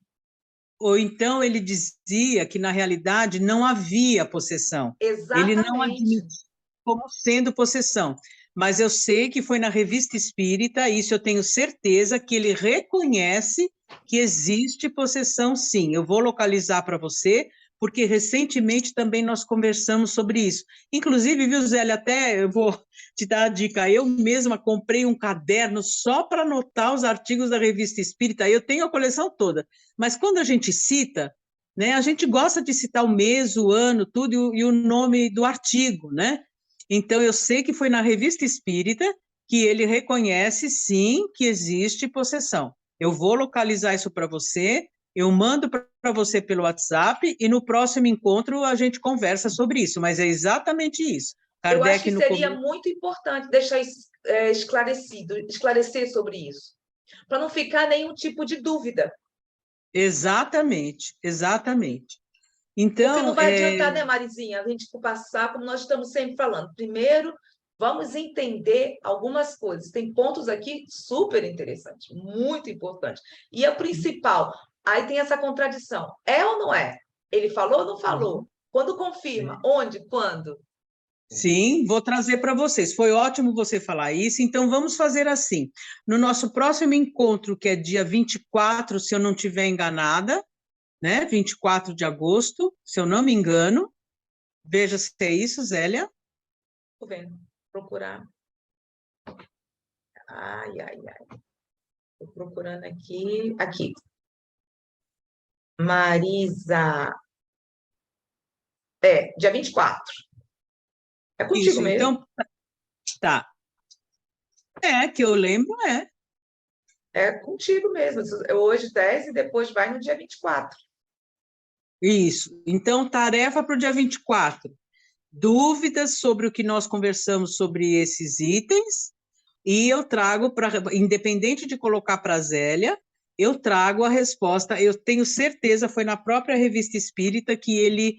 Ou então ele dizia que, na realidade, não havia possessão. Ele não Exatamente. admitia como sendo possessão. Mas eu sei que foi na Revista Espírita, isso eu tenho certeza, que ele reconhece que existe possessão, sim. Eu vou localizar para você, porque recentemente também nós conversamos sobre isso. Inclusive, viu, Zélia, até eu vou te dar a dica, eu mesma comprei um caderno só para anotar os artigos da Revista Espírita, eu tenho a coleção toda, mas quando a gente cita, né, a gente gosta de citar o mês, o ano, tudo, e o nome do artigo, né? Então, eu sei que foi na Revista Espírita que ele reconhece, sim, que existe possessão. Eu vou localizar isso para você, eu mando para você pelo WhatsApp e no próximo encontro a gente conversa sobre isso, mas é exatamente isso. Eu acho Kardec que no seria começo... muito importante deixar esclarecer sobre isso, para não ficar nenhum tipo de dúvida. Exatamente, exatamente. Porque não Então, vai adiantar, né, Marizinha, a gente passar, como nós estamos sempre falando. Primeiro, vamos entender algumas coisas. Tem pontos aqui super interessantes, muito importantes. E o principal, aí tem essa contradição. É ou não é? Ele falou ou não falou? Quando confirma? Onde? Quando? sim, vou trazer para vocês. Foi ótimo você falar isso. Então, vamos fazer assim. No nosso próximo encontro, que é dia 24, se eu não estiver enganada, né? 24 de agosto, se eu não me engano. Veja se é isso, Zélia. Estou vendo. Procurar. Ai, ai, ai. Estou procurando aqui. Aqui. Marisa. Dia 24. É contigo Isso, mesmo? então, tá. Que eu lembro, é. É contigo mesmo. Hoje 10 e depois vai no dia 24. Isso. Então, tarefa para o dia 24. Dúvidas sobre o que nós conversamos sobre esses itens, e eu trago, independente de colocar para a Zélia, eu trago a resposta. Eu tenho certeza, foi na própria Revista Espírita que ele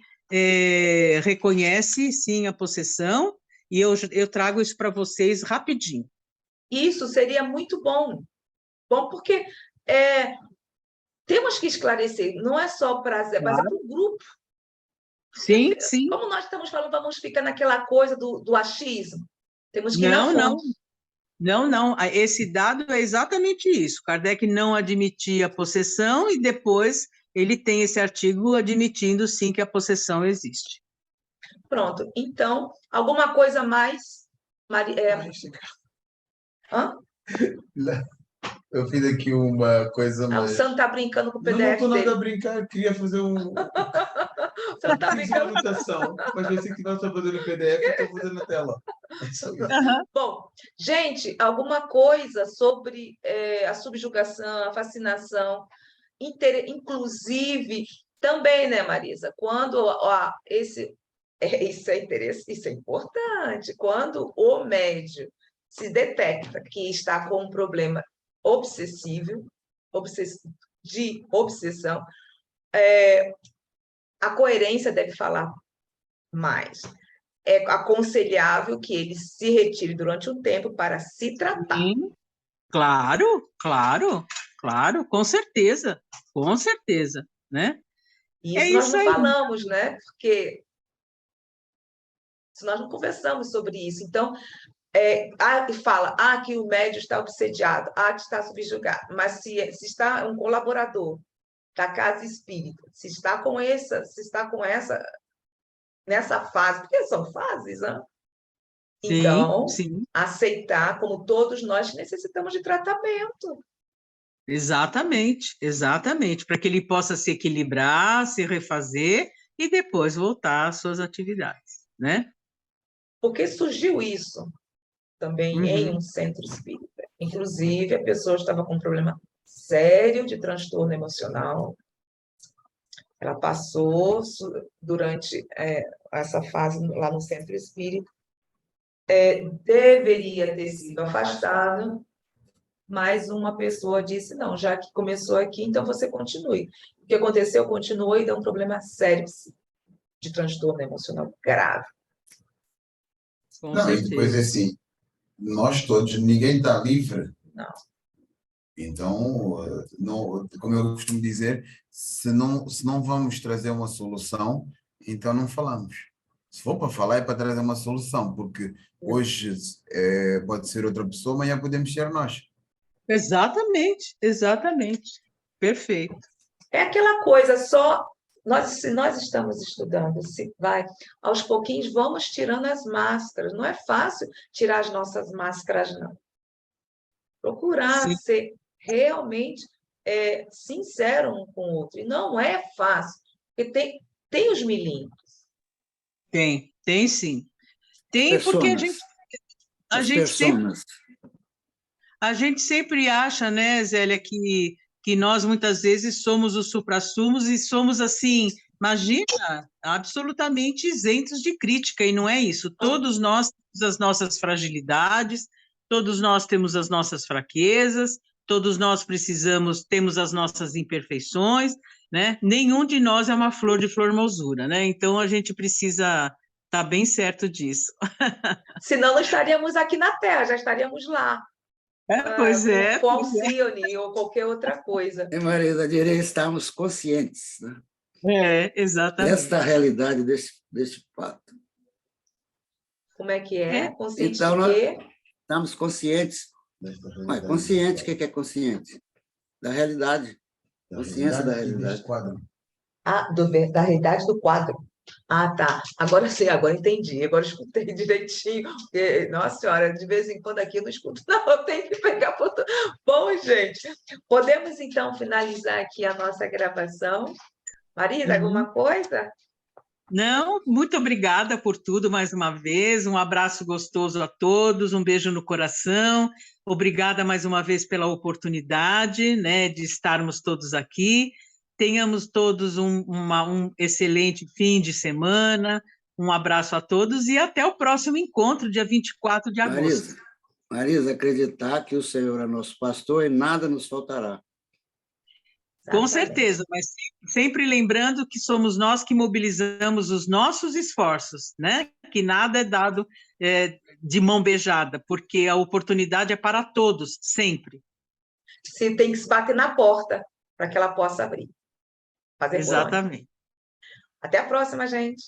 reconhece, sim, a possessão, e eu trago isso para vocês rapidinho. Isso seria muito bom. Bom, porque temos que esclarecer, não é só para Zé, mas é para o grupo. Sim, sim. Como nós estamos falando, vamos ficar naquela coisa do achismo. Temos que ir na Não. fonte. Não. Esse dado é exatamente isso. Kardec não admitia a possessão e depois ele tem esse artigo admitindo, sim, que a possessão existe. Pronto. Então, alguma coisa mais? Hã? Eu fiz aqui uma coisa, O mas... Sam está brincando com o Não estou PDF nada a dele. brincar, queria fazer um... Você não tá Fiz uma brincando? anotação, mas pensei que não está fazendo PDF, eu estou fazendo na tela. Aham. Bom, gente, alguma coisa sobre a subjugação, a fascinação, inclusive também, né, Marisa? Quando isso é interessante, isso é importante. Quando o médium se detecta que está com um problema obsessivo, de obsessão, a coerência deve falar mais. É aconselhável que ele se retire durante um tempo para se tratar. Sim, claro, claro, claro, com certeza, né? E É isso nós isso não aí. falamos, né? Porque nós não conversamos sobre isso. Então, fala que o médium está obsediado, que está subjugado. Mas se está um colaborador da casa espírita, se está nessa fase, porque são fases, né? Sim, Então, sim, aceitar, como todos nós necessitamos de tratamento. exatamente, exatamente, para que ele possa se equilibrar, se refazer e depois voltar às suas atividades, né? Porque surgiu isso também em Uhum. um centro espírita. Inclusive, a pessoa estava com um problema sério de transtorno emocional. Ela passou durante essa fase lá no centro espírita. Deveria ter sido afastada, mas uma pessoa disse, não, já que começou aqui, então você continue. O que aconteceu? Continuou e deu um problema sério de transtorno emocional grave. Com Não, e depois é certeza. assim, nós todos, ninguém está livre. Não. Então, não, como eu costumo dizer, se não vamos trazer uma solução, então não falamos. Se for para falar, é para trazer uma solução, porque hoje pode ser outra pessoa, amanhã podemos ser nós. Exatamente, exatamente. Perfeito. É aquela coisa, se nós estamos estudando, se vai, aos pouquinhos vamos tirando as máscaras. Não é fácil tirar as nossas máscaras, não. Procurar Sim, ser realmente sincero um com o outro. E não é fácil, porque tem os milímetros. tem sim. Tem porque a gente, Personas, a as gente sempre personas. A gente sempre acha, né, Zélia, que nós muitas vezes somos os suprassumos e somos assim, imagina, absolutamente isentos de crítica, e não é isso. Todos nós temos as nossas fragilidades, todos nós temos as nossas fraquezas, todos nós temos as nossas imperfeições, né? Nenhum de nós é uma flor de formosura, né? Então a gente precisa estar bem certo disso. Senão não estaríamos aqui na Terra, já estaríamos lá, Pois é, com Alcione ou qualquer outra coisa. E, Marisa, direi estarmos conscientes, né, exatamente. desta realidade, deste fato. Como é que é? É. Consciente Então, de nós quê? estamos conscientes. Desta Mas realidade. consciente, o que é consciente? Da realidade. Da Consciência da realidade que realidade. diz quadro. Da realidade do quadro. Tá. Agora sim, agora entendi. Agora escutei direitinho. Porque, nossa senhora, de vez em quando aqui eu não escuto, não, eu tenho que pegar ponto. Bom, gente, podemos então finalizar aqui a nossa gravação. Marisa, alguma coisa? Não, muito obrigada por tudo mais uma vez. Um abraço gostoso a todos, um beijo no coração. Obrigada mais uma vez pela oportunidade, né, de estarmos todos aqui. Tenhamos todos um excelente fim de semana. Um abraço a todos e até o próximo encontro, dia 24 de agosto. Marisa, acreditar que o Senhor é nosso pastor e nada nos faltará. Com Exatamente. certeza, mas sempre lembrando que somos nós que mobilizamos os nossos esforços, né? Que nada é dado de mão beijada, porque a oportunidade é para todos, sempre. Se tem que se bater na porta para que ela possa abrir. Fazer por onde? Exatamente. Até a próxima, gente.